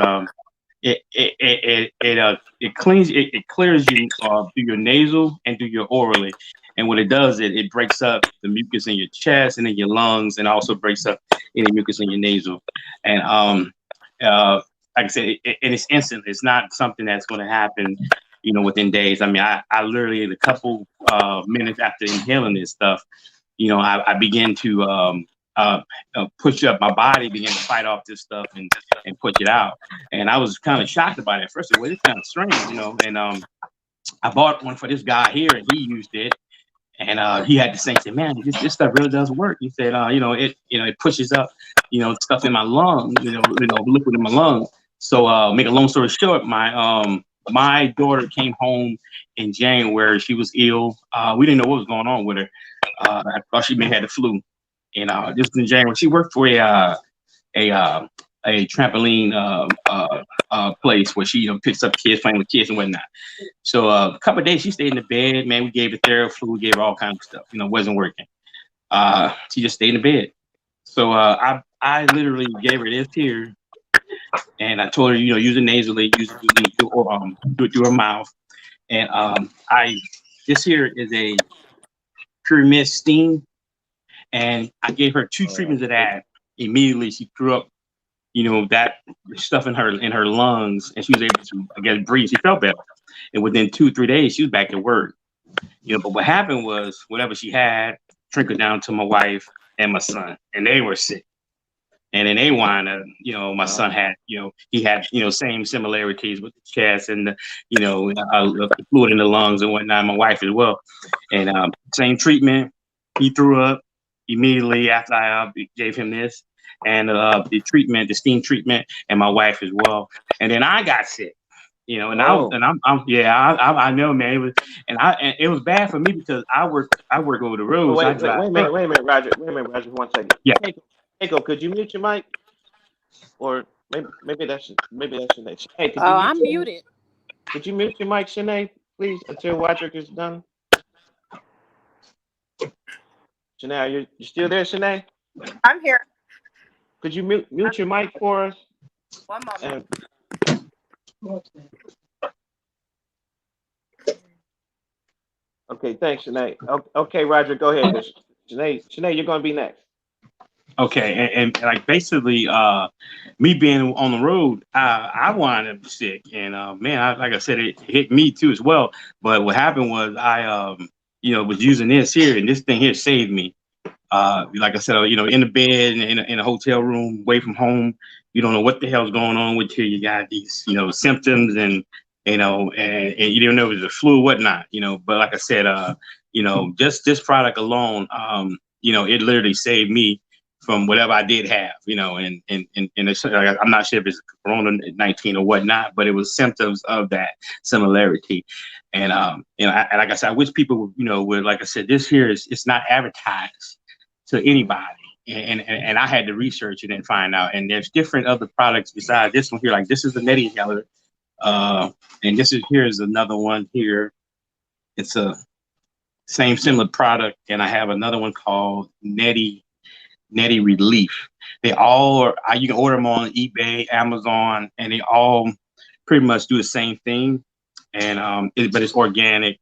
it cleans it clears you through your nasal and through your orally. And what it does, it breaks up the mucus in your chest and in your lungs, and also breaks up any mucus in your nasal. And like I said, and it's instant. It's not something that's going to happen, you know, within days. I mean, I literally, in a couple minutes after inhaling this stuff, you know, I began to push up. My body began to fight off this stuff and push it out. And I was kind of shocked about it at first. Well, it's kind of strange, you know. And I bought one for this guy here, and he used it. And he had to say, man, this stuff really does work. He said, you know, it pushes up, you know, stuff in my lungs, you know, liquid in my lungs. So make a long story short, my daughter came home in January. She was ill. We didn't know what was going on with her. I thought she may have had the flu. And this was in January. She worked for a trampoline place where she, you know, picks up kids, playing with kids and whatnot. So a couple of days she stayed in the bed. Man, we gave her Theraflu, gave her all kinds of stuff. You know, wasn't working. She just stayed in the bed. So I literally gave her this here, and I told her, you know, use it nasally, use it through her mouth. And this here is a Pure Mist steam, and I gave her 2 treatments of that. Immediately she threw up, you know, that stuff in her lungs, and she was able to, I guess, breathe. She felt better, and within 2-3 days she was back at work. You know, but what happened was whatever she had trickled down to my wife and my son, and they were sick. And then they wind up, you know, my son had, you know, he had, you know, same similarities with the chest and the, you know, the fluid in the lungs and whatnot. My wife as well, and same treatment. He threw up immediately after I gave him this, and the treatment, the steam treatment, and my wife as well. And then I got sick, you know, and I know, man. It was, and it was bad for me because I work over the road. Wait a minute, Roger. Wait a minute, Roger. 1 second. Yeah. Keiko, could you mute your mic? Or maybe that's Shanae. Hey, I'm muted. Could you mute your mic, Shanae, please, until Roderick is done? Shanae, are you still there, Shanae? I'm here. Could you mute your mic for us? 1 moment. Okay, thanks, Shanae. Okay, Roger, go ahead. Shanae, you're going to be next. Okay, and like basically, me being on the road, I wound up sick, and man, like I said, it hit me too as well. But what happened was I, you know, was using this here, and this thing here saved me. Like I said, you know, in the bed, in a hotel room, away from home, you don't know what the hell's going on with you. You got these, you know, symptoms, and you know, and you don't know if it's a flu or whatnot, you know. But like I said, you know, just this product alone, you know, it literally saved me from whatever I did have, you know, and it's, I'm not sure if it's Corona-19 or whatnot, but it was symptoms of that similarity. And, you know, like I said, I wish people would, you know, would, like I said, this here it's not advertised to anybody. And I had to research it and find out. And there's different other products besides this one here. Like this is the neti inhaler. And here's another one here. It's a same similar product. And I have another one called Neti Relief. They all are, you can order them on eBay, Amazon, and they all pretty much do the same thing. And but it's organic.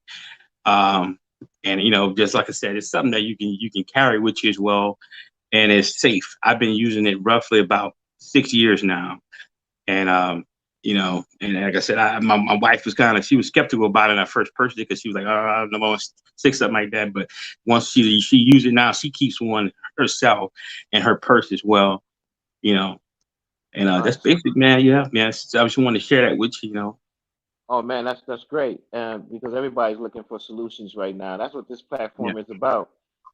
And you know, just like I said, it's something that you can carry with you as well, and it's safe. I've been using it roughly about 6 years now, and you know, and like I said, my wife was she was skeptical about it when I first purchased it because she was like, oh, I don't know, stick something like that. But once she used it now, she keeps one herself in her purse as well, you know. And that's basic, man. Yeah. So I just wanted to share that with you, you know. Oh man, that's great. Because everybody's looking for solutions right now. That's what this Yeah. platform is about.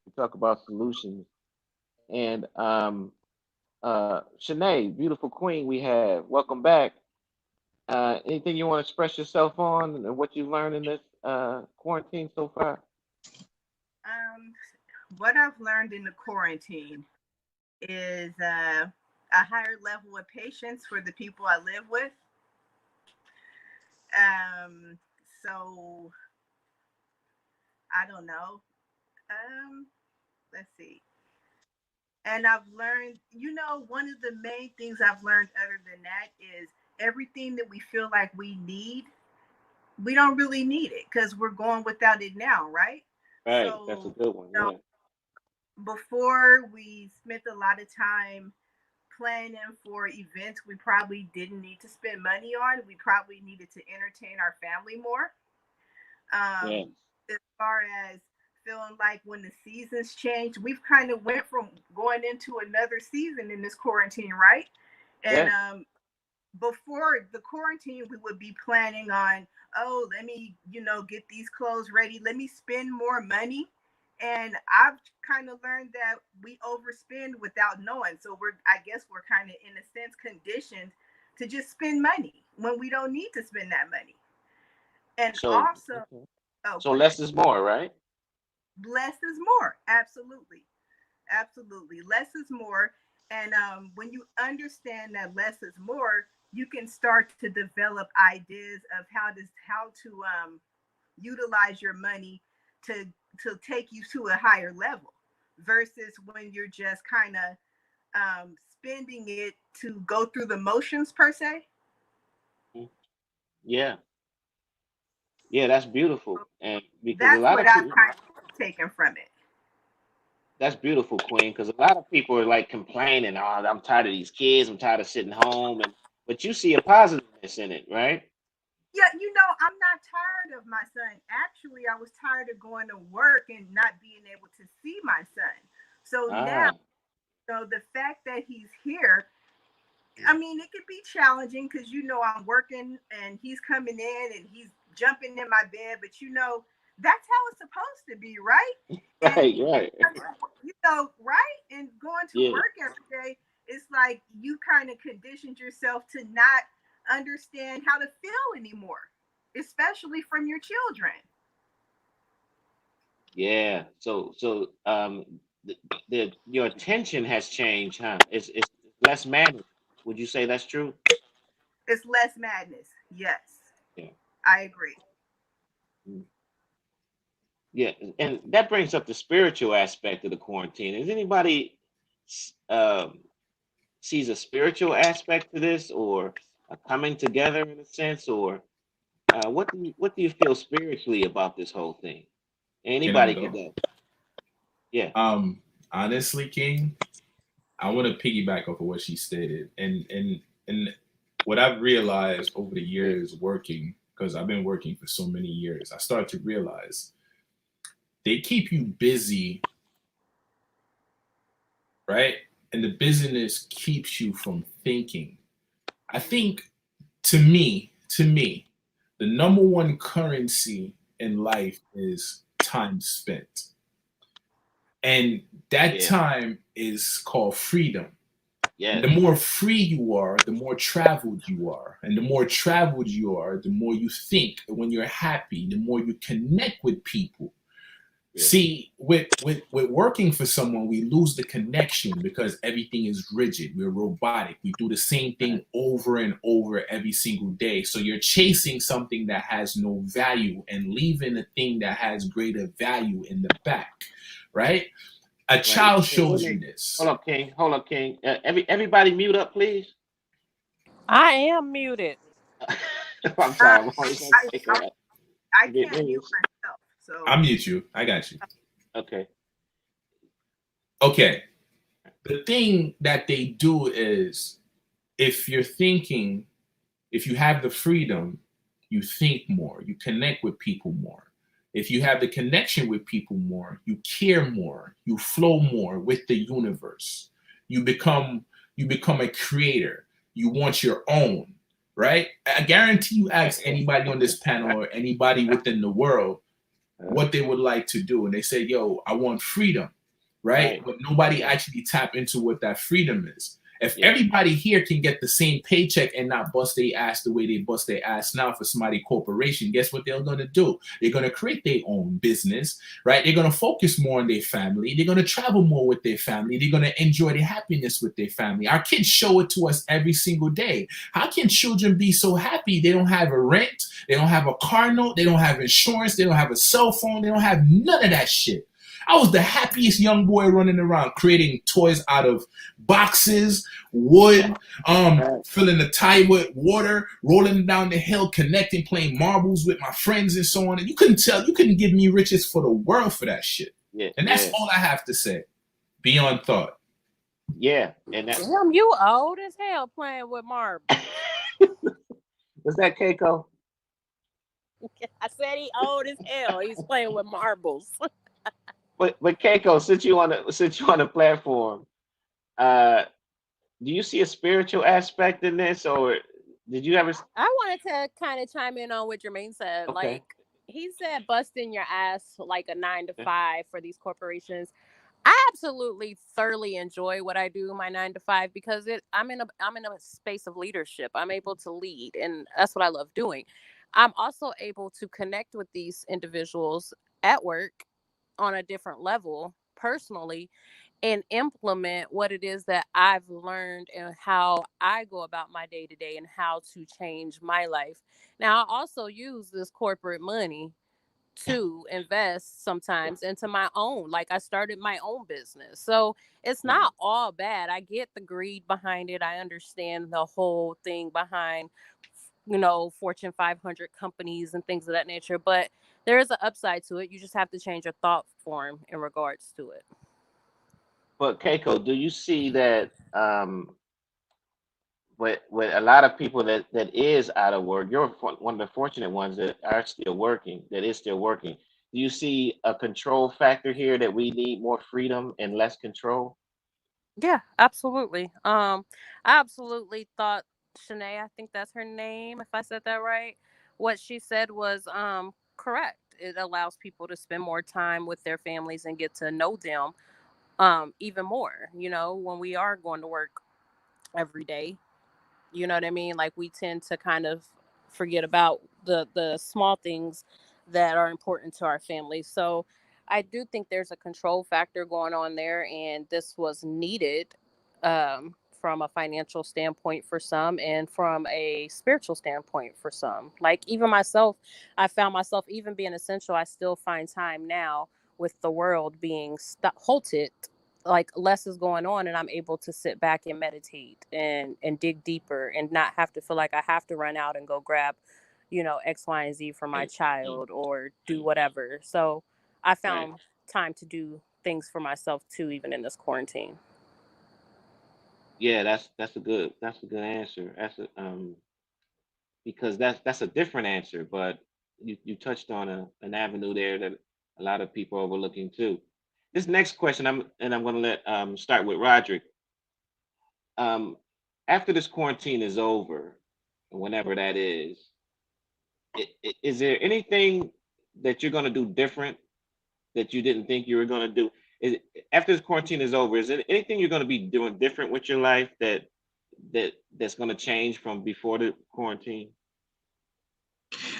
We talk about solutions. And Shanae, beautiful queen we have. Welcome back. Anything you want to express yourself on and what you learned in this quarantine so far? Um, what I've learned in the quarantine is a higher level of patience for the people I live with. Um, so I don't know. Let's see. And I've learned, one of the main things I've learned other than that is everything that we feel like we need, we don't really need it because we're going without it now, right? Right, that's a So, good one. you know, Yeah. before we spent a lot of time planning for events we probably didn't need to spend money on. We probably needed to entertain our family more. Yeah. As far as feeling like when the seasons change, we've kind of went from going into another season in this quarantine, right? And Yeah. before the quarantine, we would be planning on, oh, let me, get these clothes ready. Let me spend more money. And I've kind of learned that we overspend without knowing. So I guess we're kind of, in a sense, conditioned to just spend money when we don't need to spend that money. And So also, okay. oh, So go ahead. less is more, right? Less is more. Absolutely. Absolutely. Less is more. And when you understand that less is more, you can start to develop ideas of how to utilize your money to take you to a higher level versus when you're just kind of spending it to go through the motions per se. Mm. Yeah. Yeah, that's beautiful. And because a That's lot what of I've people, kind of taken from it. that's beautiful, Queen. Because a lot of people are like complaining, "Oh, I'm tired of these kids. I'm tired of sitting home." And but you see a positiveness in it, right? Yeah, I'm not tired of my son. Actually, I was tired of going to work and not being able to see my son. So now, Ah. the fact that he's here, I mean, it could be challenging because I'm working and he's coming in and he's jumping in my bed, but that's how it's supposed to be, right? And Right, right. right? And going to Yeah. work every day, it's like you kind of conditioned yourself to not understand how to feel anymore, especially from your children. Yeah. The your attention has changed, huh? It's less managed. Would you say that's true? It's less madness. Yes, Yeah. I agree. Mm. Yeah, and that brings up the spiritual aspect of the quarantine. Is anybody um, sees a spiritual aspect to this, or a coming together in a sense, or what do you feel spiritually about this whole thing? Can I Anybody could go? go. Yeah. Um, Honestly, King, I want to piggyback off of what she stated, and what I've realized over the Yeah. years working, because I've been working for so many years, I started to realize they keep you busy, right? And the busyness keeps you from thinking. I think, to me, the number one currency in life is time spent. And that Yeah. time is called freedom. And the Yes. more free you are, the more traveled you are. And the more traveled you are, the more you think. And when you're happy, the more you connect with people. Yeah. See, with working for someone, we lose the connection because everything is rigid. We're robotic. We do the same thing Right. over and over every single day. So you're chasing something that has no value and leaving a thing that has greater value in the back, right? A Right. child Hey, shows you hold this. up, King. Hold up, King. Everybody mute up, please. I am muted. I'm Uh, sorry. I'm always gonna I, take I her. I Get can't mute this. myself, so I'll mute you. I got you. Okay. Okay. The thing that they do is if you're thinking, if you have the freedom, you think more, you connect with people more. If you have the connection with people more, you care more, you flow more with the universe. You become you become a creator. You want your own, right? I guarantee you ask anybody on this panel or anybody within the world what they would like to do. And they say, yo, I want freedom, right? But nobody actually tap into what that freedom is. If everybody here can get the same paycheck and not bust their ass the way they bust their ass now for somebody corporation, guess what they're going to do? They're going to create their own business, right? They're going to focus more on their family. They're going to travel more with their family. They're going to enjoy their happiness with their family. Our kids show it to us every single day. How can children be so happy? They don't have a rent. They don't have a car note. They don't have insurance. They don't have a cell phone. They don't have none of that shit. I was the happiest young boy running around creating toys out of boxes, wood, filling the tire with water, rolling down the hill, connecting, playing marbles with my friends and so on. And you couldn't give me riches for the world for that shit. And that's all I have to say. Beyond thought. Yeah. And that's Damn, you old as hell playing with marbles. was that Keiko? I said he old as hell. He's playing with marbles. But Keiko, since you on the platform, do you see a spiritual aspect in this, or did you ever? I wanted to kind of chime in on what Jermaine said. Okay. Like he said, busting your ass like a 9 to 5 for these corporations. I absolutely thoroughly enjoy what I do, my 9 to 5, because I'm in a space of leadership. I'm able to lead, and that's what I love doing. I'm also able to connect with these individuals at work on a different level personally and implement what it is that I've learned and how I go about my day to day and how to change my life. Now, I also use this corporate money to invest sometimes into my own. Like I started my own business. So it's not all bad. I get the greed behind it. I understand the whole thing behind, Fortune 500 companies and things of that nature. But there is an upside to it. You just have to change your thought form in regards to it. But Keiko, do you see that with a lot of people that is out of work, you're one of the fortunate ones that are still working, that is still working. Do you see a control factor here that we need more freedom and less control? Yeah, absolutely. I absolutely thought Shanae, I think that's her name, if I said that right. What she said was correct. It allows people to spend more time with their families and get to know them even more, when we are going to work every day. You know what I mean? Like we tend to kind of forget about the small things that are important to our family. So I do think there's a control factor going on there, and this was needed from a financial standpoint for some, and from a spiritual standpoint for some. Like even myself, I found myself even being essential. I still find time now with the world being halted, like less is going on, and I'm able to sit back and meditate and dig deeper and not have to feel like I have to run out and go grab X, Y, and Z for my child or do whatever. So I found time to do things for myself too, even in this quarantine. Yeah, that's a good answer. That's because that's a different answer, but you touched on an avenue there that a lot of people are overlooking too. This next question, I'm going to let start with Roderick. After this quarantine is over, whenever that is there anything that you're going to do different that you didn't think you were going to do? After this quarantine is over, is there anything you're going to be doing different with your life that's going to change from before the quarantine?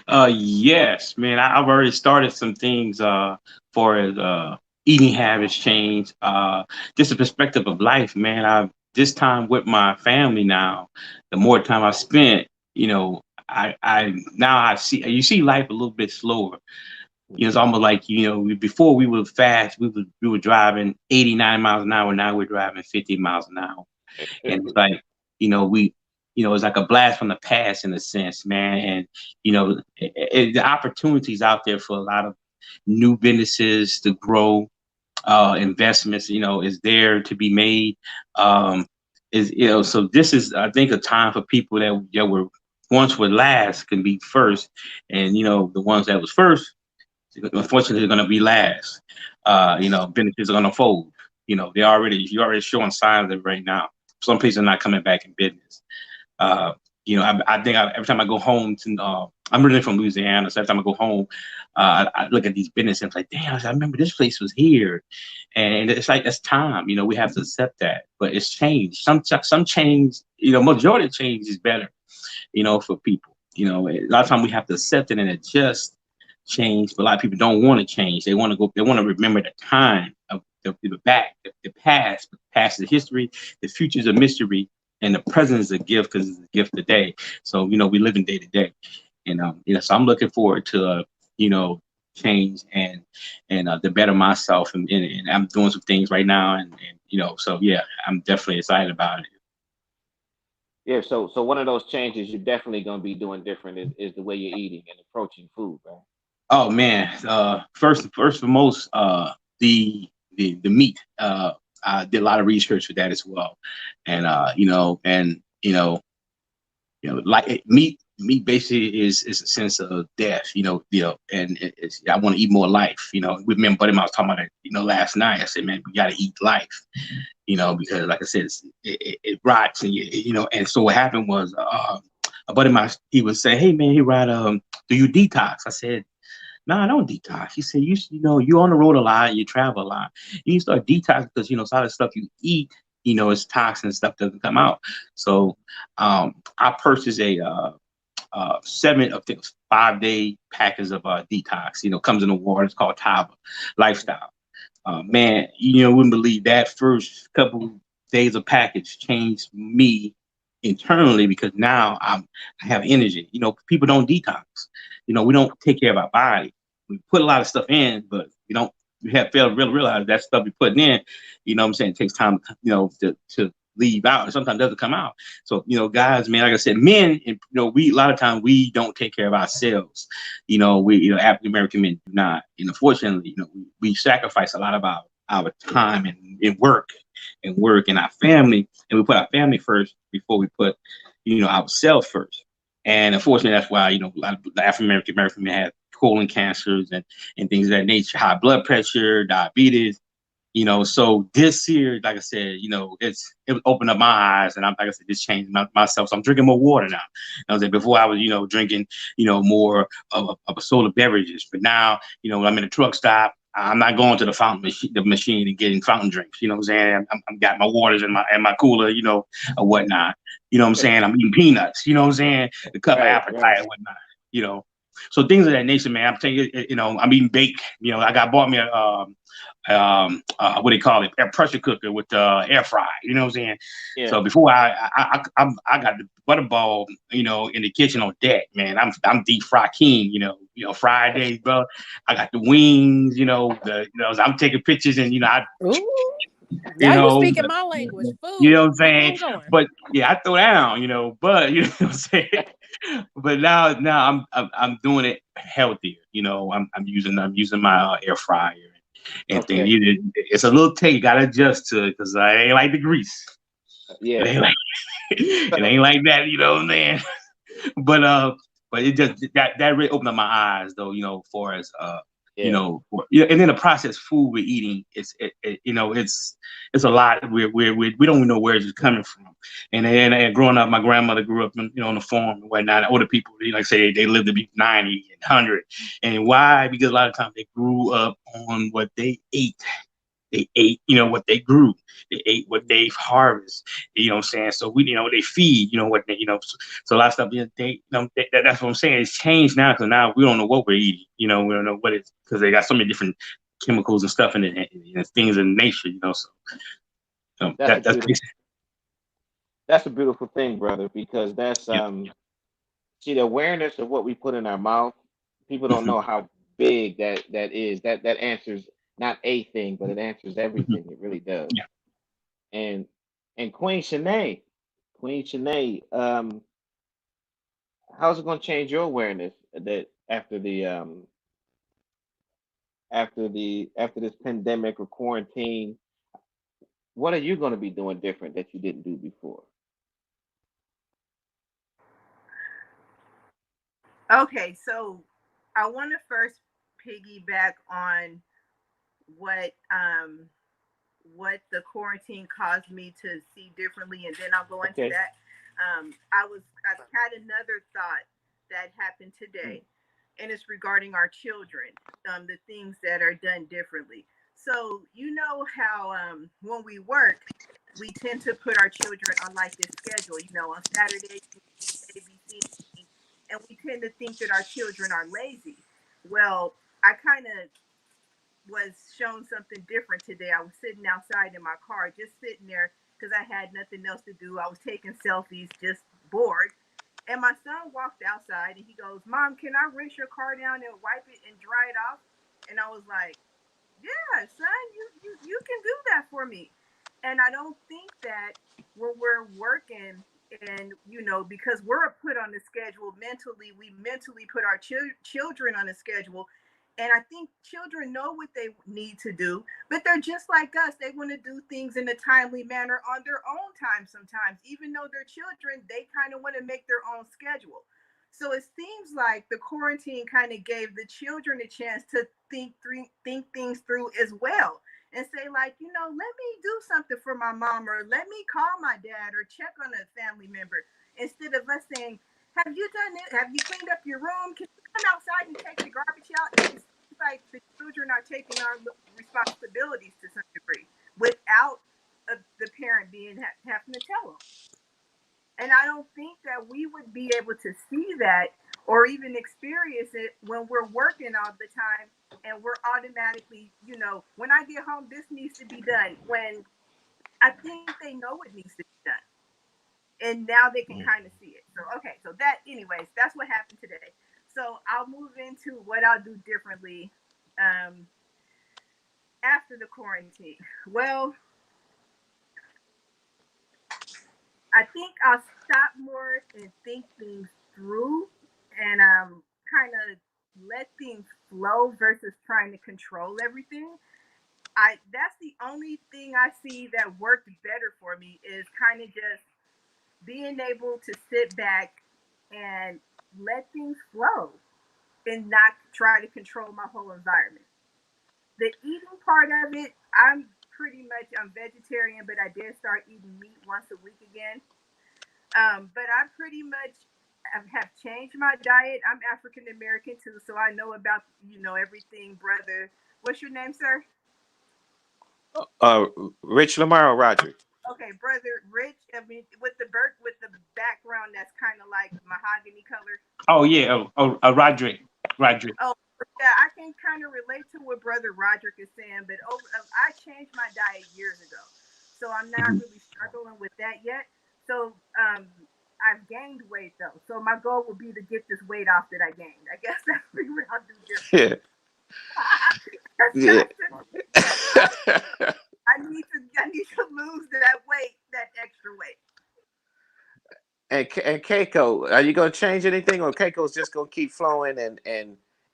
Yes, man. I've already started some things for eating habits change. Just the perspective of life, man. I've this time with my family now, the more time I spent, I now I see you see life a little bit slower. It's almost like, before we were fast, we were driving 89 miles an hour. Now we're driving 50 miles an hour. And it's like, we, it's like a blast from the past in a sense, man. And, the opportunities out there for a lot of new businesses to grow, investments, is there to be made. So this is, I think, a time for people that were once were last can be first. And, the ones that was first, unfortunately, they're going to be last. Businesses are going to fold. You're already showing signs of it right now. Some places are not coming back in business. I think every time I go home to, I'm originally from Louisiana, so every time I go home, I look at these businesses and I'm like, damn, I remember this place was here, and it's like it's time. We have to accept that, but it's changed. Some change, majority of change is better, for people. A lot of times we have to accept it and adjust change, but a lot of people don't want to change. They want to go. They want to remember the time of the past. The past is history. The future is a mystery, and the present is a gift because it's a gift today. So we live in day to day, and so I'm looking forward to change and to better myself, and I'm doing some things right now, and so yeah, I'm definitely excited about it. Yeah, so one of those changes you're definitely gonna be doing different is the way you're eating and approaching food, right? Oh man, first and foremost, the meat. I did a lot of research with that as well, and like meat basically is a sense of death, and I want to eat more life. With me and buddy, I was talking about it, last night. I said, man, we got to eat life, because like I said, it rots, and and so what happened was, a buddy of mine, he would say, hey man, do you detox? I said, no, I don't detox. He said, you're on the road a lot, you travel a lot. You start detox because, some of the stuff you eat, it's toxin stuff doesn't come out. So I purchased a 5-day package of detox, comes in the water. It's called Tava Lifestyle. Man, wouldn't believe that first couple days of package changed me internally, because now I have energy. People don't detox. We don't take care of our body. We put a lot of stuff in, but we have failed to really realize that stuff we're putting in, what I'm saying, it takes time, to leave out, and sometimes it doesn't come out. So, guys, man, like I said, men, and, we, a lot of times we don't take care of ourselves. African American men do not. Unfortunately, we sacrifice a lot of our time and work and our family, and we put our family first before we put, ourselves first. And unfortunately, that's why, a lot of the African American men have colon cancers and things of that nature, high blood pressure, diabetes. So this year, like I said, it opened up my eyes, and I'm, like I said, this changed myself. So I'm drinking more water now. I was like, before I was, drinking, more of a soda beverages, but now, when I'm in a truck stop, I'm not going to the machine and getting fountain drinks. You know what I'm saying? I'm got my waters in my cooler, or whatnot. You know what I'm saying? I'm eating peanuts. You know what I'm saying? To cut my appetite and whatnot. So things of that nature, man. I'm telling you, I'm eating bake. I bought me a what do you call it? A pressure cooker with air fry. You know what I'm saying? Yeah. So before I got the butterball, in the kitchen on deck, man. I'm deep fry king. Fridays, bro. I got the wings. I'm taking pictures, and Ooh. Now you know, speaking my language. Food. you know what I'm Keep on saying? going. But yeah, I throw down, but you know what I'm saying? But now I'm doing it healthier. I'm using my air fryer and Okay. things. It's a little take, gotta adjust to it, because I ain't like the grease. Yeah. It ain't like that, you know what I'm saying? But it just that really opened up my eyes, though, for as and then the processed food we're eating, it's a lot. We don't even know where it's coming from. And growing up, my grandmother grew up on the farm and whatnot. Older people, like say, they lived to be 90 and 100. And why? Because a lot of times they grew up on what they ate. They ate, what they grew. They ate what they harvest. You know what I'm saying? So they feed, what they, so a lot of stuff, that's what I'm saying. It's changed now, because now we don't know what we're eating. We don't know what it's, because they got so many different chemicals and stuff in it, and things in nature, So That's a beautiful thing, brother, because that's see, the awareness of what we put in our mouth. People don't know how big that is. That answers not a thing, but it answers everything. It really does. Yeah. And Queen Shanae, how's it going to change your awareness that after this pandemic or quarantine? What are you going to be doing different that you didn't do before? Okay, so I want to first piggyback on what what the quarantine caused me to see differently, and then I'll go into that. I've had another thought that happened today, and it's regarding our children, the things that are done differently. So you know how when we work, we tend to put our children on like this schedule. You know, on Saturday, ABC, and we tend to think that our children are lazy. Well, I kind of was shown something different today. I was sitting outside in my car, just sitting there because I had nothing else to do. I was taking selfies, just bored. And my son walked outside and he goes, "Mom, can I rinse your car down and wipe it and dry it off?" And I was like, "Yeah, son, you can do that for me." And I don't think that when we're working and because we're put on the schedule mentally, we mentally put our children on a schedule. And I think children know what they need to do, but they're just like us. They want to do things in a timely manner on their own time sometimes. Even though they're children, they kind of want to make their own schedule. So it seems like the quarantine kind of gave the children a chance to think things through as well, and say like, let me do something for my mom, or let me call my dad, or check on a family member, instead of us saying, "Have you done it? Have you cleaned up your room? Can you come outside and take the garbage out?" It seems like the children are taking on responsibilities to some degree without the parent having to tell them. And I don't think that we would be able to see that or even experience it when we're working all the time and we're automatically, when I get home, this needs to be done. When I think they know it needs to be done. And now they can kind of see it. So, okay. So anyways, that's what happened today. So I'll move into what I'll do differently after the quarantine. Well, I think I'll stop more and think things through, and kind of let things flow versus trying to control everything. That's the only thing I see that worked better for me, is kind of just being able to sit back and let things flow and not try to control my whole environment. The eating part of it, I'm vegetarian, but I did start eating meat once a week again. But I pretty much have changed my diet. I'm African American too, so I know about everything, brother. What's your name, sir? Rich Lamar or Roger? Okay, brother Rich. I mean, with the background that's kind of like mahogany color. Oh yeah, Roderick. Oh yeah, I can kind of relate to what brother Roderick is saying, but I changed my diet years ago, so I'm not really struggling with that yet. So I've gained weight though, so my goal would be to get this weight off that I gained. I guess that's what I'll do different. Yeah. I need to lose that weight, that extra weight. And Keiko, are you gonna change anything, or Keiko's just gonna keep flowing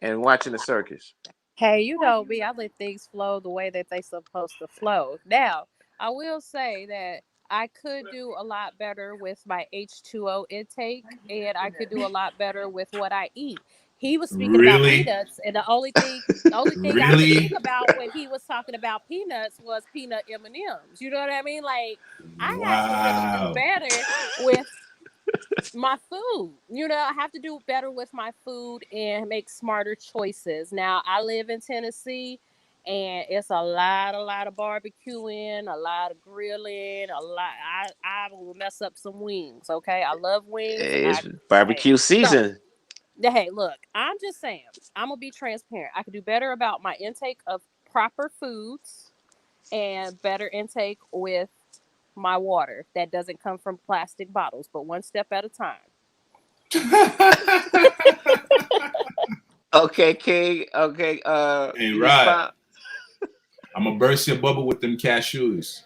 and watching the circus? Hey, you know me, I let things flow the way that they supposed to flow. Now, I will say that I could do a lot better with my H2O intake, and I could do a lot better with what I eat. He was speaking about Really? peanuts, and the only thing I could think Really? about when he was talking about peanuts was peanut M&Ms. You know what I mean? Like, I have to really do Wow. better with my food. I have to do better with my food and make smarter choices. Now, I live in Tennessee, and it's a lot of barbecuing, a lot of grilling, a lot. I will mess up some wings. Okay, I love wings. It's Hey, barbecue so season. hey, look, I'm just saying, I'm gonna be transparent. I could do better about my intake of proper foods and better intake with my water that doesn't come from plastic bottles, but one step at a time. Okay, King. Okay, Hey, you Rod, respond. I'm gonna burst your bubble with them cashews.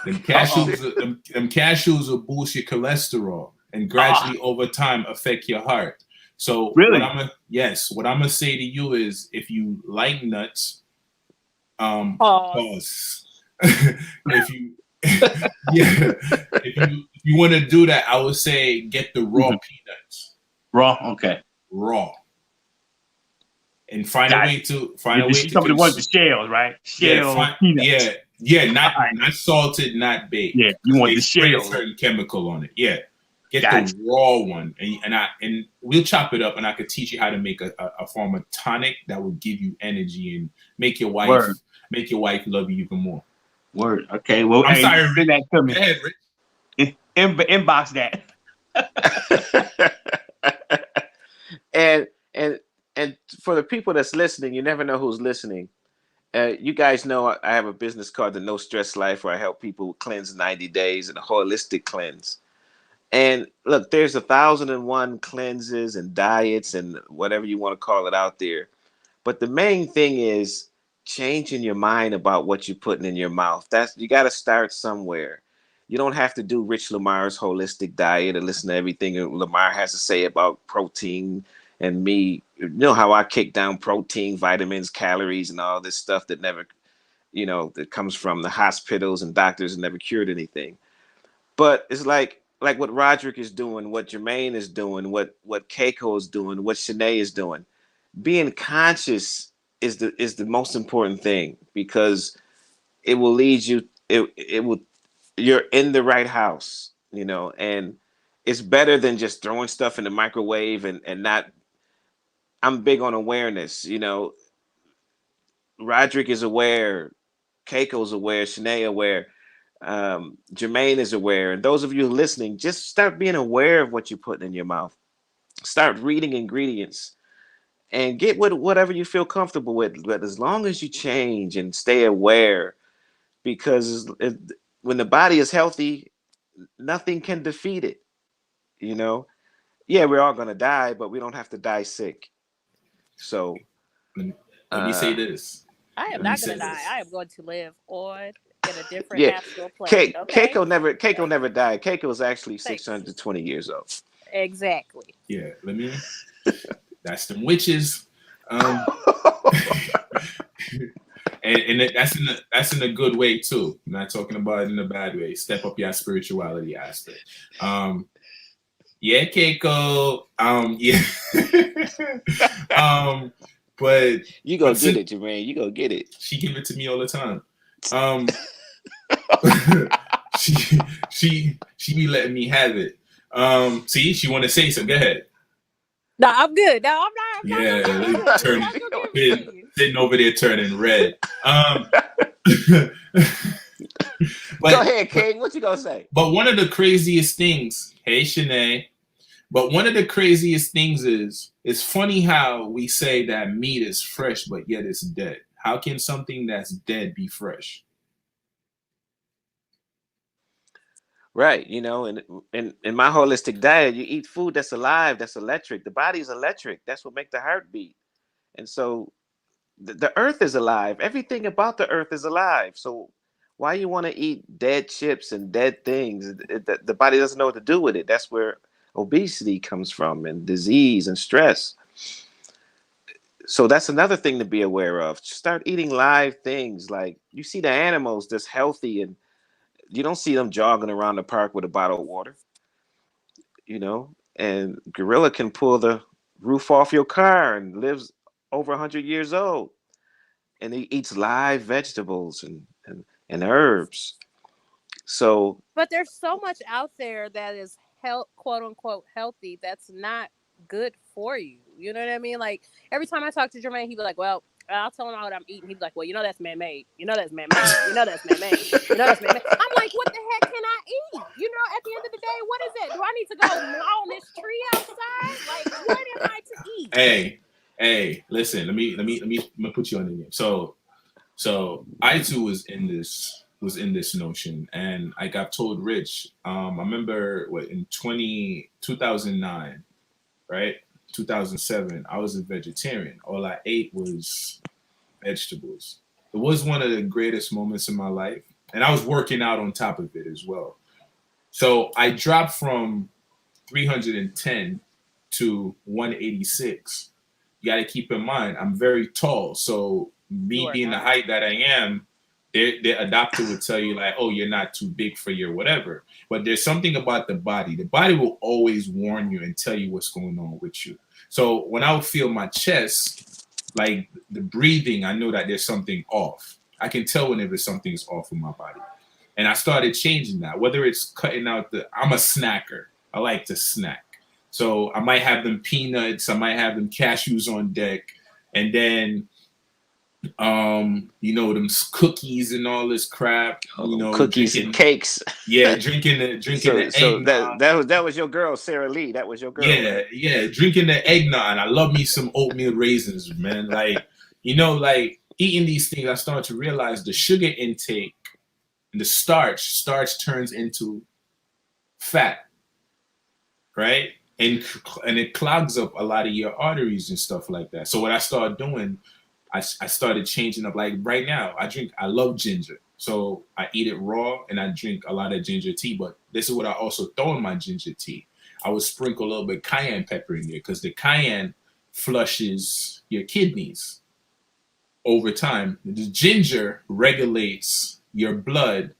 Them Uh-oh. them cashews will boost your cholesterol and gradually over time affect your heart. So Really? what I'm gonna say to you is, if you like nuts, Pause. pause. If you if you want to do that, I would say get the raw peanuts. Raw? Okay. Raw. And find a Got way it. to Somebody wants the consume. shells, right? Yeah, Shell peanuts. Yeah, not salted, not baked. Yeah, you want they the spray a shell. certain chemical on it. Yeah, get Gotcha. the raw one, and we'll chop it up, and I could teach you how to make a form of tonic that will give you energy and make your wife Word. love you even more. Word. Okay. Well, I'm hey, sorry, send that to me. Go ahead, Rich. Inbox that. and and for the people that's listening, you never know who's listening. You guys know I have a business called the No Stress Life, where I help people cleanse 90 days and a holistic cleanse. And look, there's 1,001 cleanses and diets and whatever you want to call it out there. But the main thing is changing your mind about what you're putting in your mouth. That's, you got to start somewhere. You don't have to do Rich Lamar's holistic diet and listen to everything Lamar has to say about protein and me. You know how I kick down protein, vitamins, calories, and all this stuff that never, that comes from the hospitals and doctors and never cured anything. But it's like what Roderick is doing, what Jermaine is doing, what Keiko is doing, what Shanae is doing. Being conscious is the most important thing, because it will lead you, it will, you're in the right house, and it's better than just throwing stuff in the microwave and not. I'm big on awareness. Roderick is aware, Keiko's aware, Shanae aware, Jermaine is aware, and those of you listening, just start being aware of what you're putting in your mouth. Start reading ingredients and get with whatever you feel comfortable with. But as long as you change and stay aware, because when the body is healthy, nothing can defeat it. You know, yeah, we're all gonna die, but we don't have to die sick. So, Let me say this. I am Let me not say gonna die. this. I am going to live on in a different yeah, astral plane. Okay. Keiko never died. Keiko was actually Thanks. 620 years old. Exactly. Yeah, that's them witches. And that's in a good way too. I'm not talking about it in a bad way. Step up your spirituality aspect. Yeah, Keiko. Yeah. But You go get it, Jermaine. You go get it. She give it to me all the time. She be letting me have it. See, she want to say something. Go ahead. No, I'm good. No, I'm not. Yeah, sitting over there turning red. Go ahead, King. What you gonna say? But one of the craziest things, hey Shanae, but one of the craziest things is, it's funny how we say that meat is fresh, but yet it's dead. How can something that's dead be fresh? Right, and in my holistic diet, you eat food that's alive, that's electric. The body's electric. That's what makes the heart beat. And so the earth is alive. Everything about the earth is alive. So why you want to eat dead chips and dead things? The body doesn't know what to do with it. That's where obesity comes from, and disease and stress. So that's another thing to be aware of. Start eating live things. Like, you see the animals that's healthy, and you don't see them jogging around the park with a bottle of water, and gorilla can pull the roof off your car and lives over 100 years old, and he eats live vegetables and herbs. So, but there's so much out there that is quote unquote healthy that's not good for you. You know what I mean? Like, every time I talk to Jermaine, he'd be like, well, I'll tell him what I'm eating. He'd be like, well, that's man-made. That's man-made. That's man-made. That's man-made. I'm like, what the heck can I eat? At the end of the day, what is it? Do I need to go gnaw on this tree outside? Like, what am I to eat? Hey, listen, let me put you on the game. So I too was in this notion, and I got told, Rich, I remember in 2009, right? 2007, I was a vegetarian. All I ate was vegetables. It was one of the greatest moments in my life, and I was working out on top of it as well. So I dropped from 310 to 186. You got to keep in mind, I'm very tall. So me being the height that I am, their adopter would tell you, like, oh, you're not too big for your whatever. But there's something about the body. The body will always warn you and tell you what's going on with you. So when I would feel my chest, like the breathing, I know that there's something off. I can tell whenever something's off with my body. And I started changing that. Whether it's cutting out I'm a snacker. I like to snack. So I might have them peanuts, I might have them cashews on deck, and then them cookies and all this crap, cookies drinking, and cakes. drinking So the eggnog. that was your girl, Sarah Lee. That was your girl. Yeah, drinking the eggnog. I love me some oatmeal raisins, man. Like, like eating these things, I started to realize the sugar intake and the starch turns into fat, right? And it clogs up a lot of your arteries and stuff like that. So what I started doing, I started changing up. Like right now, I love ginger. So I eat it raw and I drink a lot of ginger tea. But this is what I also throw in my ginger tea. I would sprinkle a little bit of cayenne pepper in there because the cayenne flushes your kidneys over time. The ginger regulates your blood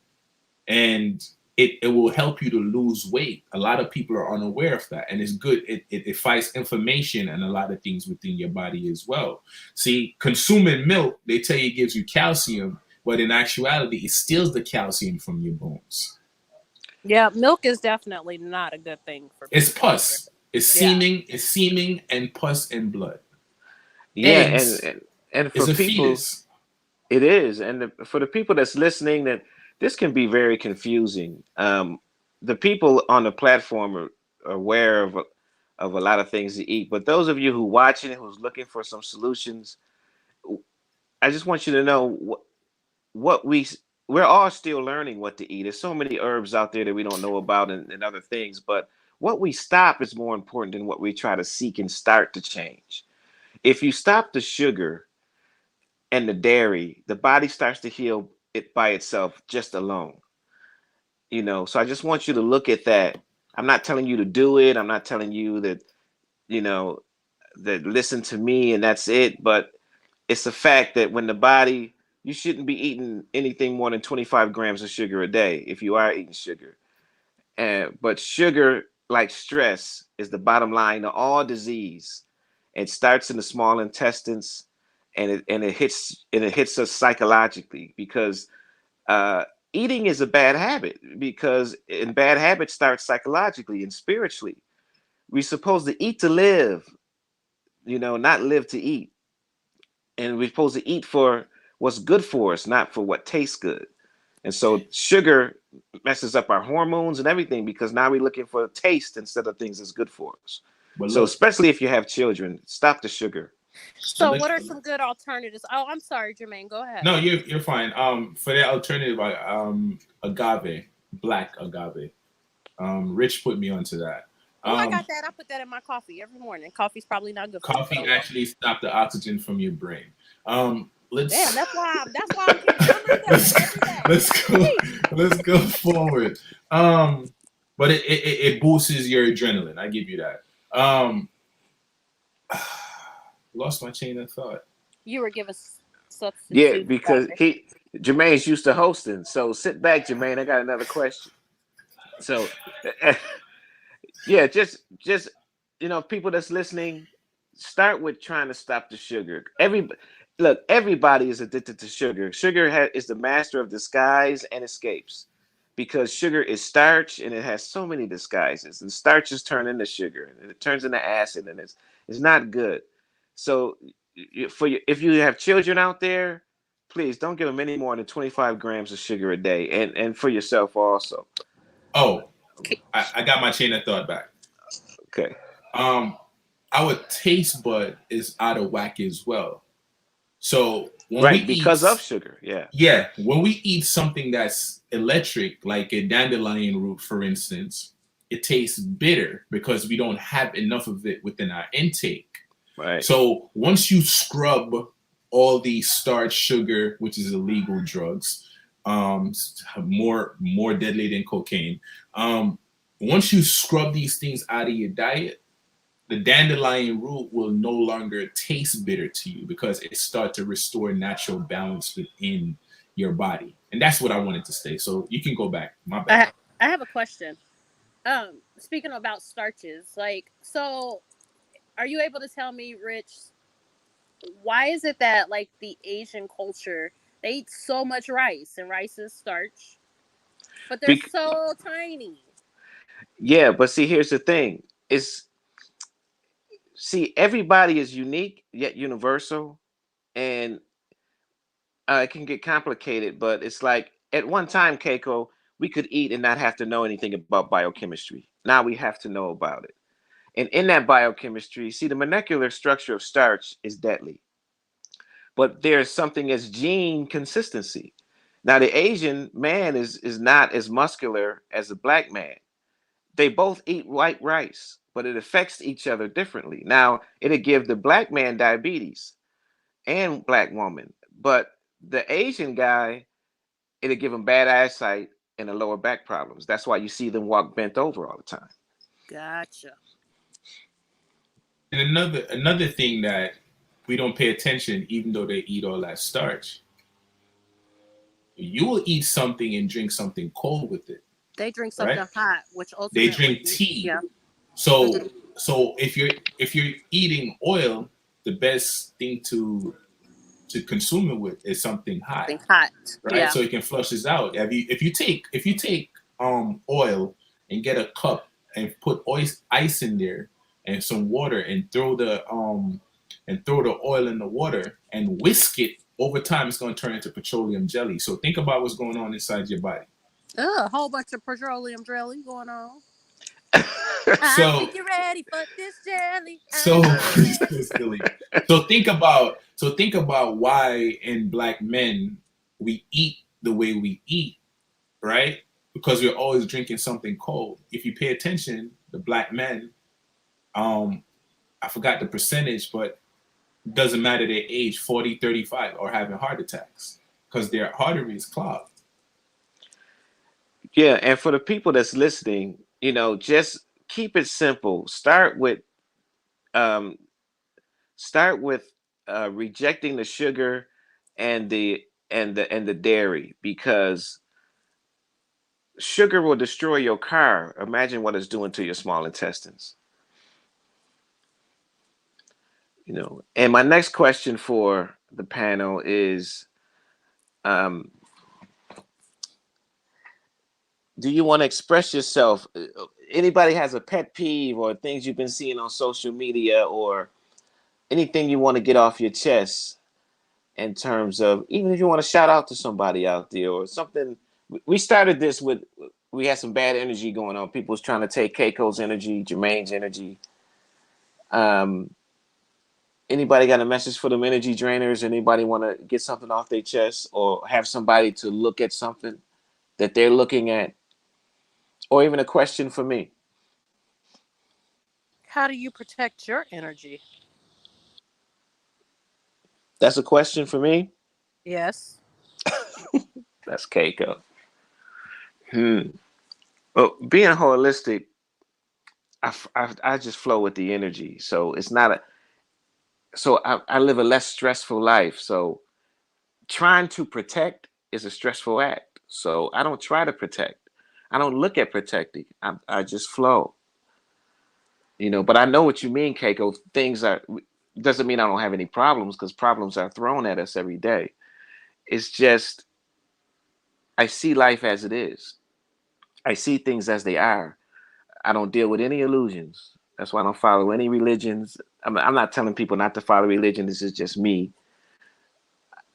and it will help you to lose weight. A lot of people are unaware of that, and it's good. It fights inflammation and a lot of things within your body as well. See, consuming milk, they tell you it gives you calcium, but in actuality, it steals the calcium from your bones. Yeah, milk is definitely not a good thing for people. It's pus. It's seeming. It's seeming and pus and blood. Yeah, Eggs and for is a people, fetus. it is, and for the people that's listening, that this can be very confusing. The people on the platform are aware of a lot of things to eat, but those of you who watching, who's looking for some solutions, I just want you to know what we're all still learning what to eat. There's so many herbs out there that we don't know about and other things, but what we stop is more important than what we try to seek and start to change. If you stop the sugar and the dairy, the body starts to heal it by itself just alone. So I just want you to look at that. I'm not telling you to do it. I'm not telling you that, you know, that listen to me and that's it. But it's a fact that when the body, you shouldn't be eating anything more than 25 grams of sugar a day if you are eating sugar. But sugar, like stress, is the bottom line of all disease. It starts in the small intestines, and it hits us psychologically because eating is a bad habit because and bad habits start psychologically and spiritually. We're supposed to eat to live, not live to eat, and we're supposed to eat for what's good for us, not for what tastes good. And so sugar messes up our hormones and everything because now we're looking for taste instead of things that's good for us. But So look, especially if you have children, stop the sugar. So, what are some good alternatives? Oh, I'm sorry, Jermaine. Go ahead. no, you're fine. For the alternative, agave, black agave. Rich put me onto that. Oh, I got that. I put that in my coffee every morning. Coffee's probably not good for Coffee you. actually stops the oxygen from your brain. Let's. Damn, that's why I'm getting let's go. Let's go forward. But it boosts your adrenaline. I give you that. Lost my chain of thought. You were giving substance. Yeah, because Jermaine's used to hosting. So sit back, Jermaine. I got another question. So, yeah, just people that's listening, start with trying to stop the sugar. Everybody is addicted to sugar. Sugar is the master of disguise and escapes because sugar is starch and it has so many disguises. And starches turn into sugar and it turns into acid and it's not good. So if you have children out there, please don't give them any more than 25 grams of sugar a day, and for yourself also. Oh, I got my chain of thought back. Okay. Our taste bud is out of whack as well. So because of sugar, yeah. When we eat something that's electric, like a dandelion root, for instance, it tastes bitter because we don't have enough of it within our intake. Right. So once you scrub all the starch, sugar, which is illegal drugs, more deadly than cocaine. Once you scrub these things out of your diet, the dandelion root will no longer taste bitter to you because it starts to restore natural balance within your body. And that's what I wanted to say. So you can go back. My bad. I have a question. Speaking about starches, so are you able to tell me, Rich, why is it that the Asian culture They eat so much rice, and rice is starch, but they're Bec- so tiny. yeah, but see, here's the thing: is see, everybody is unique yet universal, and it can get complicated. But it's like at one time, Keiko, we could eat and not have to know anything about biochemistry. Now we have to know about it. And in that biochemistry, see, the molecular structure of starch is deadly, but there's something as gene consistency. Now, the Asian man is not as muscular as a black man. They both eat white rice, but it affects each other differently. Now, it'll give the black man diabetes and black woman, but the Asian guy, it'll give him bad eyesight and the lower back problems. That's why you see them walk bent over all the time. Gotcha. And another thing that we don't pay attention, even though they eat all that starch, you will eat something and drink something cold with it, They drink right? something hot, which They ultimately, drink tea. yeah. So Mhm. so if you're eating oil, the best thing to consume it with is something hot, Something hot. right? Yeah. So it can flush this out. If you take oil and get a cup and put ice in there and some water and throw the oil in the water and whisk it over time, it's going to turn into petroleum jelly. So think about what's going on inside your body. A whole bunch of petroleum jelly going on. I think So you're ready for this jelly. so Uh-huh. silly. So think about why in black men we eat the way we eat, right? Because we're always drinking something cold. If you pay attention, the black men, um, I forgot the percentage, but it doesn't matter their age, 40, 35, are having heart attacks because their arteries clogged. Yeah, and for the people that's listening, just keep it simple. Um, start with rejecting the sugar and the dairy, because sugar will destroy your car. Imagine what it's doing to your small intestines. And my next question for the panel is, um, do you want to express yourself? Anybody has a pet peeve or things you've been seeing on social media, or anything you want to get off your chest, in terms of, even if you want to shout out to somebody out there or something. We started this with, we had some bad energy going on. People was trying to take Keiko's energy, Jermaine's energy. Um, Anybody got a message for them energy drainers? Anybody want to get something off their chest, or have somebody to look at something that they're looking at, or even a question for me? How do you protect your energy? That's a question for me. Yes. That's Keiko. Well, being holistic, I just flow with the energy. So it's not a, so I live a less stressful life. So trying to protect is a stressful act. So I don't try to protect. I don't look at protecting. I just flow. But I know what you mean, Keiko. Things are, doesn't mean I don't have any problems, because problems are thrown at us every day. It's just I see life as it is. I see things as they are. I don't deal with any illusions. That's why I don't follow any religions. I'm not telling people not to follow religion. This is just me.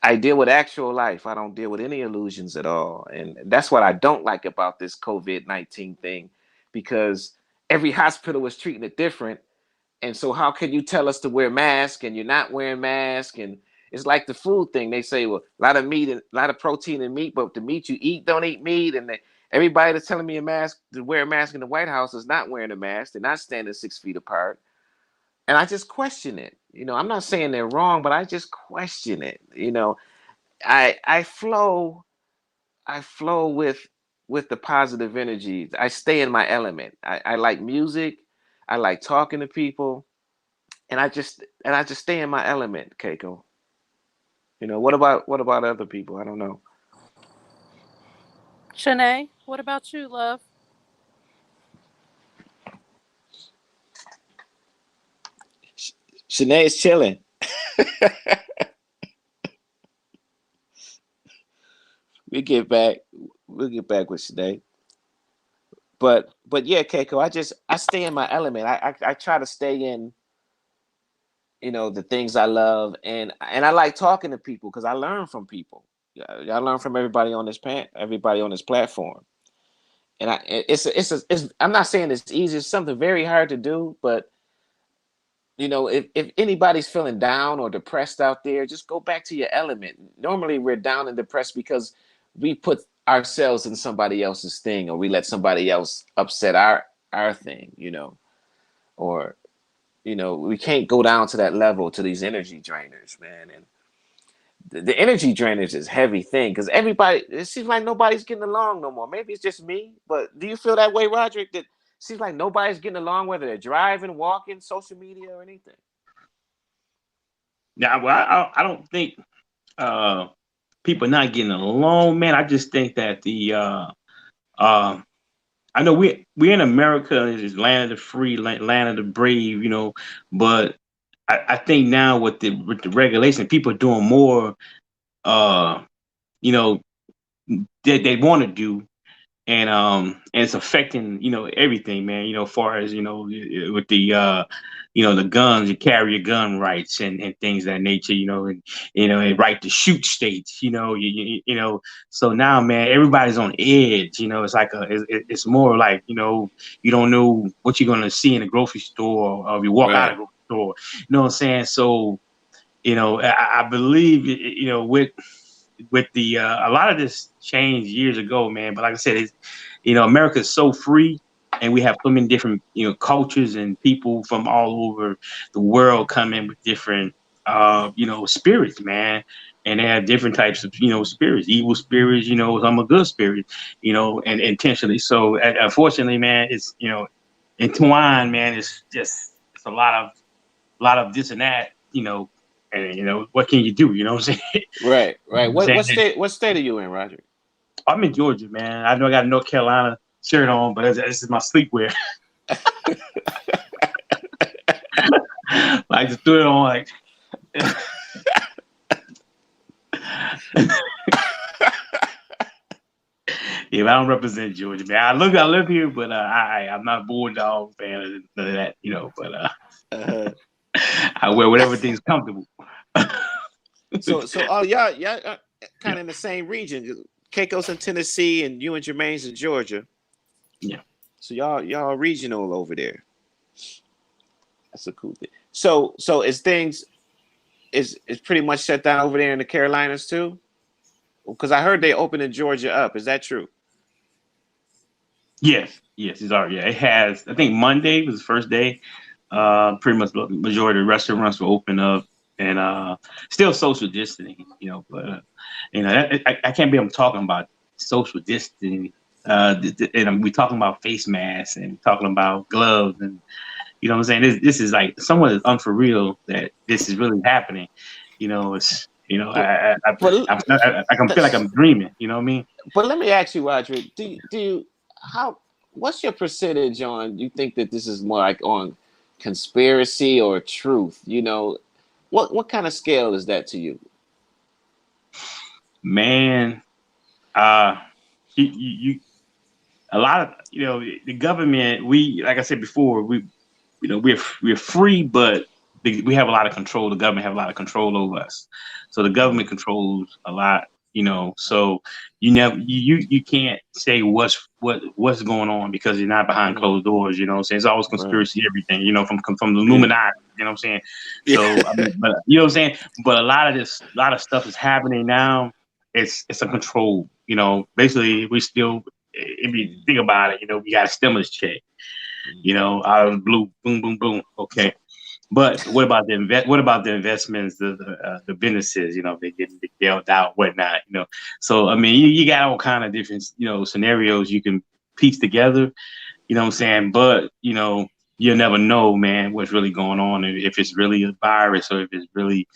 I deal with actual life. I don't deal with any illusions at all. And that's what I don't like about this COVID-19 thing, because every hospital is treating it different. And so how can you tell us to wear masks and you're not wearing masks? And it's like the food thing. They say, well, a lot of meat and a lot of protein in meat, but the meat you eat don't eat meat. And everybody that's telling me to wear a mask in the White House is not wearing a mask. They're not standing 6 feet apart. And I just question it. I'm not saying they're wrong, but I just question it. I flow with the positive energy. I stay in my element. I like music. I like talking to people, and I just stay in my element, Keiko. What about other people? I don't know. Shanae, what about you, love? Shanae is chilling. we get back. We'll get back with today. But yeah, Keiko, I stay in my element. I try to stay in, the things I love, and I like talking to people because I learn from people. I learn from everybody on this platform. And it's I'm not saying it's easy. It's something very hard to do, but if anybody's feeling down or depressed out there, just go back to your element. Normally we're down and depressed because we put ourselves in somebody else's thing, or we let somebody else upset our thing, or we can't go down to that level, to these energy drainers, man. And the energy drainers is heavy thing because it seems like nobody's getting along no more. Maybe it's just me, but do you feel that way, Roderick? That seems like nobody's getting along, whether they're driving, walking, social media, or anything. Yeah, well, I don't think people not getting along, man. I just think that uh, I know we in America, is land of the free, land of the brave, but I think now with the regulation, people are doing more, you know, that they want to do, and it's affecting everything, man. As far as with the guns, you carry your gun rights and things of that nature, and right to shoot states, so now, man, everybody's on edge. It's like it's more like, you don't know what you're gonna see in a grocery store, or if you walk out of a grocery store, you know what I'm saying? So I believe with the a lot of this changed years ago, man. But like I said, America is so free, and we have so many different cultures and people from all over the world come in with different spirits, man. And they have different types of spirits, evil spirits, some are good spirits, and intentionally. So unfortunately, man, it's entwined, man. It's a lot of this and that, and what can you do? You know what I'm saying? Right. What Saying? what state are you in, Roger? I'm in Georgia, man. I know I got a North Carolina shirt on, but this is my sleepwear. I just threw it on, like. Yeah, but I don't represent Georgia, man. I live here, but I'm not a Bulldog fan of none of that, But I wear whatever thing's comfortable. So oh y'all kind of in the same region. Keiko's in Tennessee, and you and Jermaine's in Georgia. Yeah. So y'all regional over there. That's a cool thing. So is things is pretty much shut down over there in the Carolinas too? Because I heard they opening Georgia up. Is that true? Yes, it's already. Yeah, it has. I think Monday was the first day. Pretty much the majority of restaurants will open up, and still social distancing, But I can't believe I'm talking about social distancing. And we're talking about face masks and talking about gloves, and you know what I'm saying. This is like somewhat unreal that this is really happening. It's I can feel like I'm dreaming. You know what I mean? But let me ask you, Roger. Do you how? What's your percentage on? You think that this is more like on conspiracy or truth? What kind of scale is that to you? Man, you a lot of the government. We, like I said before, we're free, but we have a lot of control. The government have a lot of control over us. So the government controls a lot, so you can't say what's going on because you're not behind closed doors. You know what I'm saying? It's always conspiracy, everything, from the Illuminati. You know what I'm saying? So I mean, but you know what I'm saying? But a lot of stuff is happening now. It's a control. Basically we still, if you think about it, we got a stimulus check, out of the blue, boom, boom, boom. Okay. But what about the investments, the businesses, they get bailed out, whatnot, So, I mean, you got all kind of different, scenarios you can piece together, you know what I'm saying? But, you'll never know, man, what's really going on, if it's really a virus or if it's really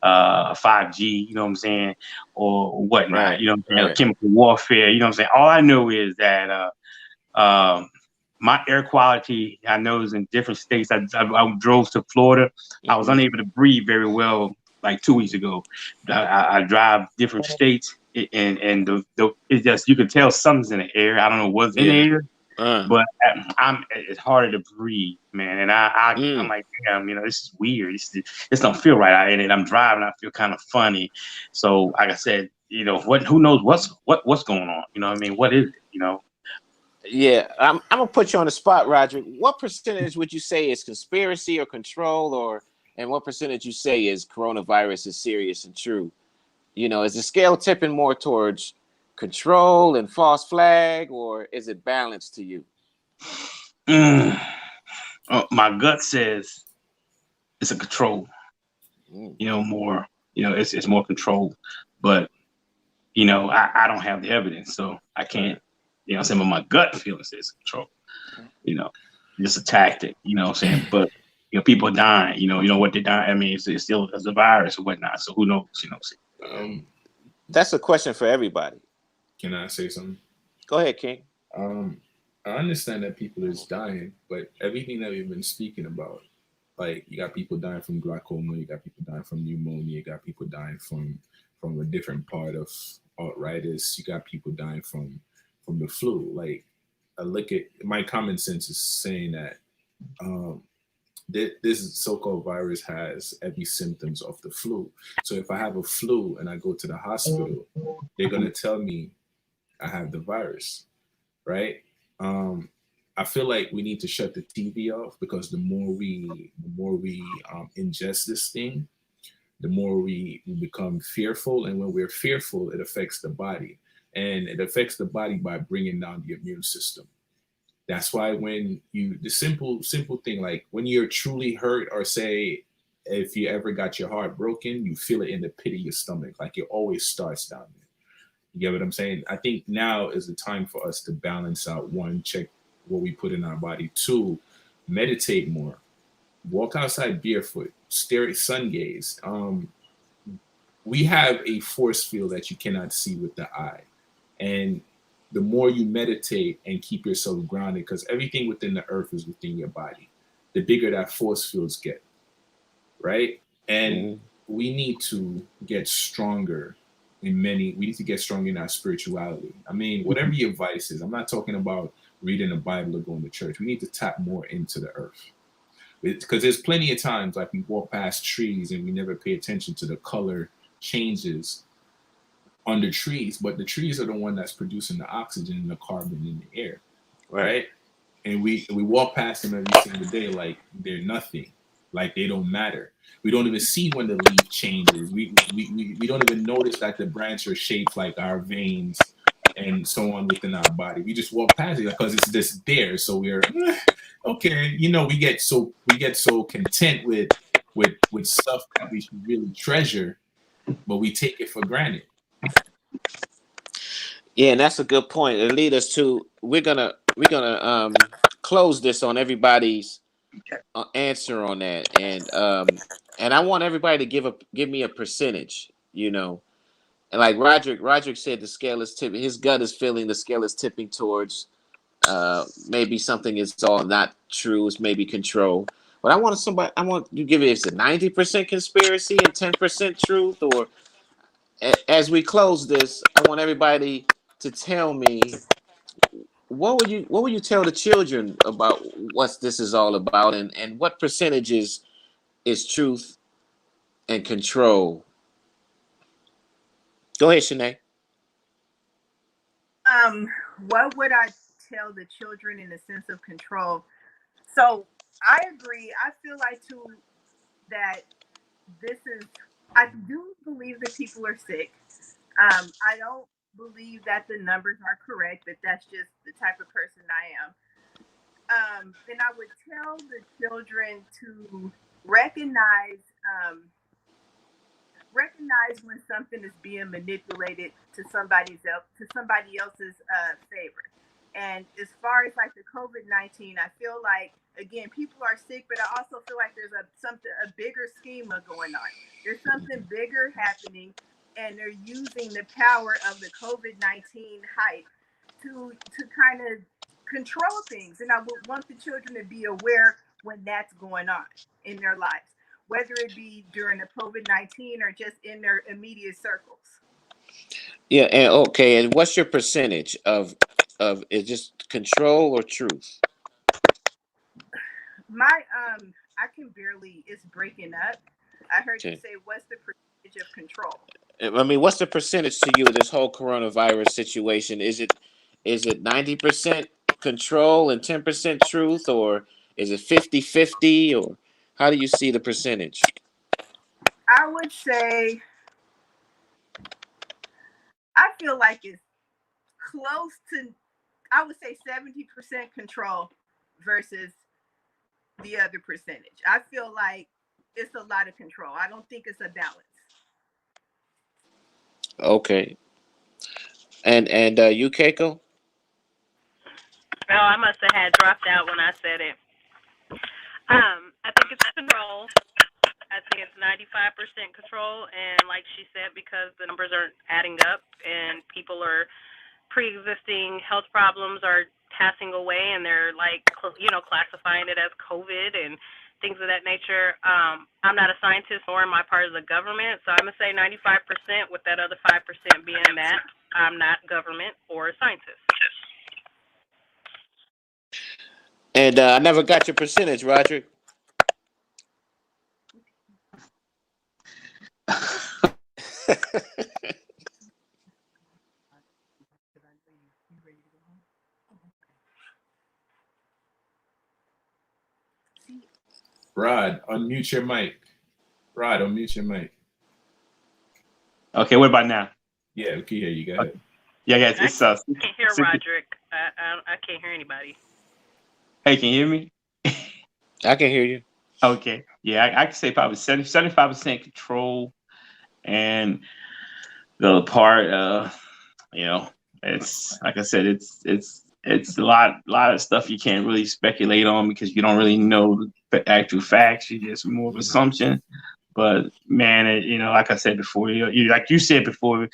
5G, you know what I'm saying, or whatnot, Right, you know what I'm saying, chemical warfare, you know what I'm saying? All I know is that my air quality, I know, is in different states. I drove to Florida. I was unable to breathe very well like 2 weeks ago. I drive different states, and it's just, you can tell something's in the air. I don't know what's in the Yeah. air, but it's harder to breathe, man. And I'm like, damn, this is weird. This don't feel right. And I'm driving, I feel kind of funny. So like I said, who knows what's going on? You know what I mean? What is it? Yeah, I'm gonna put you on the spot, Roger. What percentage would you say is conspiracy or control, and what percentage you say is coronavirus is serious and true? Is the scale tipping more towards control and false flag, or is it balanced to you? My gut says it's a control. Mm. More. It's more control, but I don't have the evidence, so I can't. I'm saying, but my gut feeling says control. Just a tactic. I'm saying, but people are dying. You know what they're dying. I mean, it's still as a virus or whatnot. So who knows? That's a question for everybody. Can I say something? Go ahead, King. I understand that people is dying, but everything that we've been speaking about, like you got people dying from glaucoma, you got people dying from pneumonia, you got people dying from a different part of arthritis, you got people dying from the flu. Like I look at my common sense is saying that this so-called virus has every symptoms of the flu. So if I have a flu and I go to the hospital, they're gonna tell me I have the virus, right? I feel like we need to shut the TV off because the more we ingest this thing, the more we become fearful, and when we're fearful, it affects the body, and it affects the body by bringing down the immune system. That's why when the simple thing, like when you're truly hurt, or say if you ever got your heart broken, you feel it in the pit of your stomach, like it always starts down there. You get what I'm saying? I think now is the time for us to balance out. One, check what we put in our body. Two, meditate more. Walk outside barefoot. Stare at sun gaze. We have a force field that you cannot see with the eye. And the more you meditate and keep yourself grounded, because everything within the earth is within your body, the bigger that force fields get, right? And we need to get stronger we need to get stronger in our spirituality. I mean, whatever your vice is, I'm not talking about reading the Bible or going to church. We need to tap more into the earth. Because there's plenty of times like we walk past trees and we never pay attention to the color changes on the trees, but the trees are the one that's producing the oxygen and the carbon in the air, right? And we walk past them every single day like they're nothing, like they don't matter. We don't even see when the leaf changes. We don't even notice that the branch are shaped like our veins and so on within our body. We just walk past it because it's just there. So we're okay. We get so content with stuff that we should really treasure, but we take it for granted. Yeah, and that's a good point. It lead us to we're gonna close this on everybody's answer on that, and I want everybody to give me a percentage. And like Roderick said, the scale is tipping. His gut is feeling the scale is tipping towards maybe something is all not true. It's maybe control. But I want you to give it. Is it 90% conspiracy and 10% truth, or as we close this, I want everybody to tell me what would you tell the children about what this is all about, and what percentages is truth and control. Go ahead, Shanae. What would I tell the children in the sense of control? So I agree. I feel like too that I do believe that people are sick. I don't believe that the numbers are correct, but that's just the type of person I am. And I would tell the children to recognize when something is being manipulated to somebody else's favor. And as far as like the COVID-19, I feel like again people are sick, but I also feel like there's a bigger schema going on. There's something bigger happening, and they're using the power of the COVID-19 hype to kind of control things. And I would want the children to be aware when that's going on in their lives, whether it be during the COVID-19 or just in their immediate circles. Yeah, and okay, and what's your percentage of is just control or truth? My I can barely. It's breaking up. I heard you Okay. say, "What's the percentage of control?" I mean, what's the percentage to you of this whole coronavirus situation? Is it 90% control and 10% truth, or is it 50-50, or how do you see the percentage? I would say I feel like it's close to. I would say 70% control versus the other percentage. I feel like it's a lot of control. I don't think it's a balance. Okay. And you, Keiko? Oh, I must have had dropped out when I said it. I think it's control. I think it's 95% control, and like she said, because the numbers aren't adding up and people are pre-existing health problems are passing away, and they're like, classifying it as COVID and things of that nature. I'm not a scientist nor am I part of the government, so I'm gonna say 95%, with that other 5% being that I'm not government or a scientist. And I never got your percentage, Roderick. Rod, unmute your mic. Rod, unmute your mic. Okay, what about now? Yeah, we can hear you. Go ahead. Yeah, guys, I it's can't hear Roderick. I can't hear anybody. Hey, can you hear me? I can hear you. Okay, yeah, I can say probably 75% control, and the other part, it's like I said, it's a lot of stuff you can't really speculate on because you don't really know the actual facts. You just more of assumption. But man, like I said before, like you said before,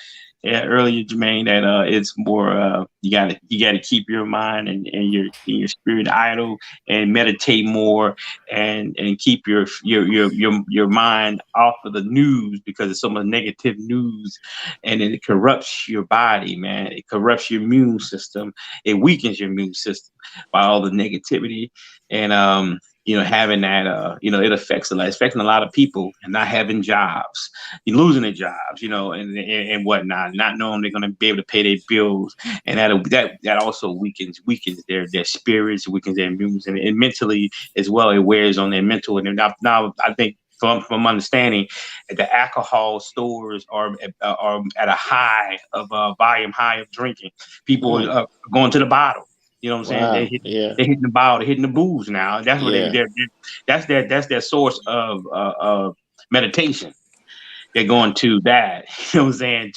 earlier, Jermaine, that it's more you gotta keep your mind and your spirit idle and meditate more and keep your mind off of the news because there's so much negative news and it corrupts your body, man. It corrupts your immune system. It weakens your immune system by all the negativity and having that, it affects a lot. It's affecting a lot of people and not having jobs, losing their jobs, and whatnot, not knowing they're going to be able to pay their bills, and that also weakens their spirits, weakens their immune, and mentally as well. It wears on their mental. And now I think from understanding, the alcohol stores are at a high of volume high of drinking. People are going to the bottle. You know what I'm saying? Wow. Yeah. They're hitting the bottle, they're hitting the booze now. That's what Yeah. that's their source of meditation. They're going to that. You know what I'm saying?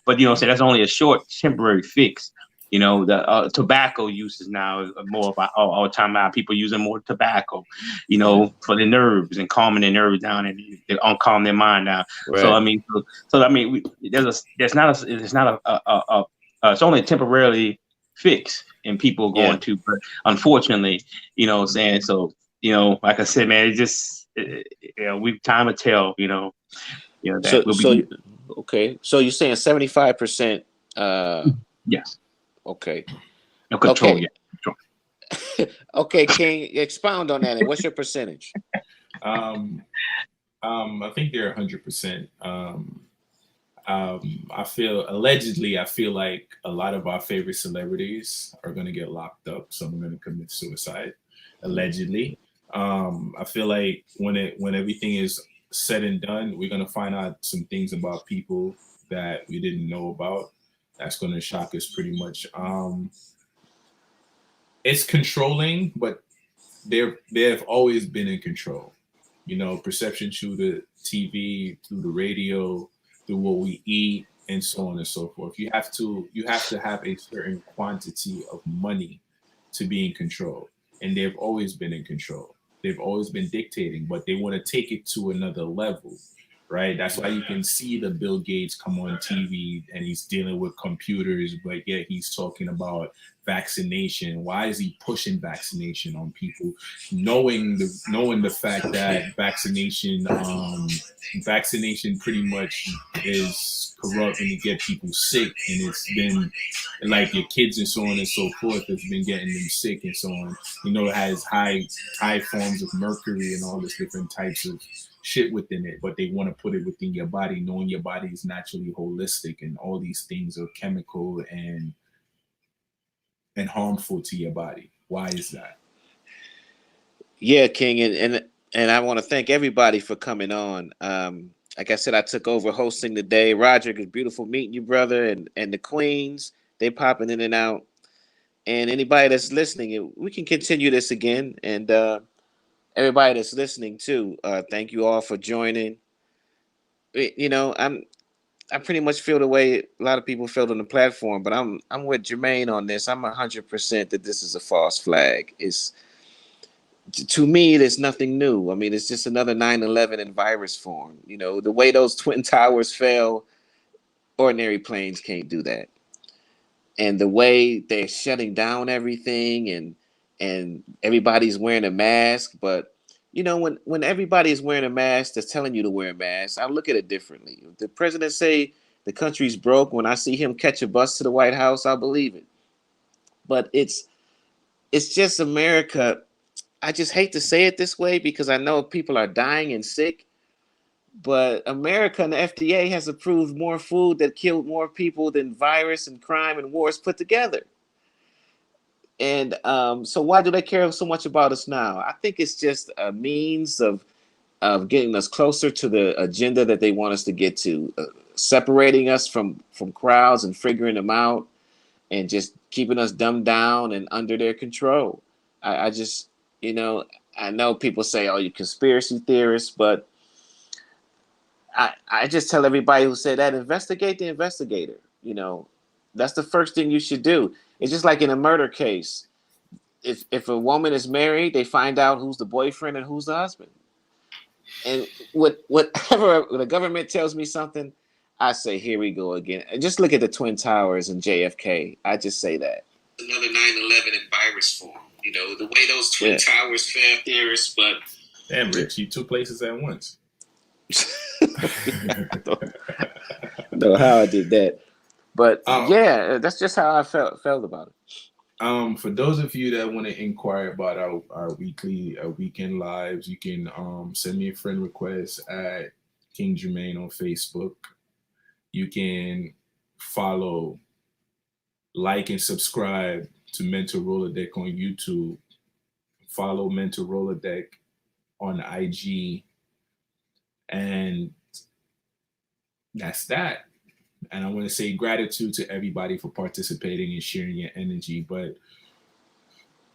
But that's only a short temporary fix. The tobacco use is now more about all the time now. People using more tobacco, for the nerves and calming their nerves down and they calm their mind down. Right. So I mean, it's only temporarily fix and people going to, but unfortunately, what I'm saying. So like I said, man, it just we time will tell. That So will so be okay. So you're saying 75%? Yes. Okay. No control. Okay. Yeah. Control. Okay, King, expound on that. And what's your percentage? I think they're 100%. I feel like a lot of our favorite celebrities are going to get locked up. Some are going to commit suicide, allegedly. I feel like when everything is said and done, we're going to find out some things about people that we didn't know about. That's going to shock us pretty much. It's controlling, but they've always been in control. Perception through the TV, through the radio, through what we eat, and so on and so forth. You have to have a certain quantity of money to be in control, and they've always been in control. They've always been dictating, but they want to take it to another level, right? That's why you can see the Bill Gates come on TV and he's dealing with computers, but yet he's talking about vaccination. Why is he pushing vaccination on people, knowing the fact that vaccination vaccination pretty much is corrupt and to get people sick, and it's been like your kids and so on and so forth has been getting them sick and so on. You know, it has high forms of mercury and all this different types of shit within it, but they want to put it within your body, knowing your body is naturally holistic and all these things are chemical and harmful to your body. Why is that? Yeah, King, and I want to thank everybody for coming on. Like I said, I took over hosting today. Roderick, it's beautiful meeting you, brother, and the Queens. They popping in and out. And anybody that's listening, we can continue this again. And everybody that's listening too, thank you all for joining. You know, I pretty much feel the way a lot of people feel on the platform, but I'm with Jermaine on this. I'm 100% that this is a false flag. It's, to me, there's nothing new. I mean, it's just another 9/11 in virus form. You know, the way those twin towers fell, ordinary planes can't do that. And the way they're shutting down everything, and everybody's wearing a mask, but you know, when everybody's wearing a mask that's telling you to wear a mask, I look at it differently. If the president say the country's broke, when I see him catch a bus to the White House, I'll believe it. But it's just America. I just hate to say it this way because I know people are dying and sick, but America and the FDA has approved more food that killed more people than virus and crime and wars put together. And so why do they care so much about us now? I think it's just a means of getting us closer to the agenda that they want us to get to, separating us from crowds and figuring them out, and just keeping us dumbed down and under their control. I just, you know, I know people say, "Oh, you conspiracy theorists," but I just tell everybody who said that, investigate the investigator. You know, that's the first thing you should do. It's just like in a murder case. If a woman is married, they find out who's the boyfriend and who's the husband. And whatever the government tells me something, I say, here we go again. And just look at the Twin Towers and JFK. I just say that. Another 9/11 in virus form. You know, the way those Twin Towers fell, theorists, but... Damn, Rich, you two places at once. I don't know how I did that. But yeah, that's just how I felt about it. For those of you that want to inquire about our weekend lives, you can send me a friend request at King Jermaine on Facebook. You can follow, like, and subscribe to MEN-talRollaDeK on YouTube. Follow MEN-talRollaDeK on IG. And that's that. And I want to say gratitude to everybody for participating and sharing your energy. But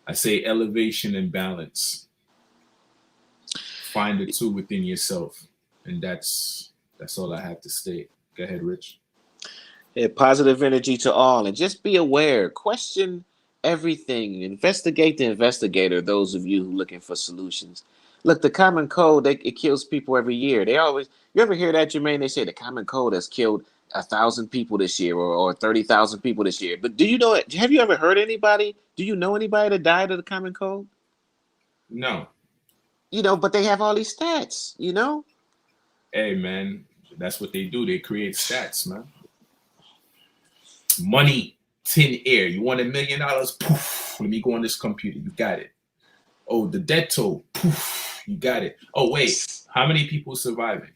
I say elevation and balance. Find the two within yourself. And that's all I have to state. Go ahead, Rich. Yeah, positive energy to all. And just be aware. Question everything. Investigate the investigator, those of you who are looking for solutions. Look, the common cold, it kills people every year. You ever hear that, Jermaine? They say the common cold has killed 1,000 people this year or 30,000 people this year. But do you know it? Have you ever heard anybody? Do you know anybody that died of the common cold? No. You know, but they have all these stats, you know? Hey, man, that's what they do. They create stats, man. Money, tin air. You want $1 million? Poof. Let me go on this computer. You got it. Oh, the death toll. Poof. You got it. Oh, wait. How many people surviving?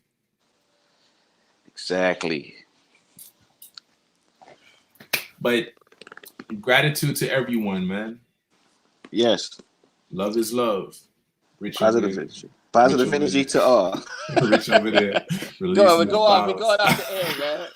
Exactly. But gratitude to everyone, man. Yes. Love is love. Rich positive energy. Positive energy to all. Rich over there. Go on, we're going out the air, man.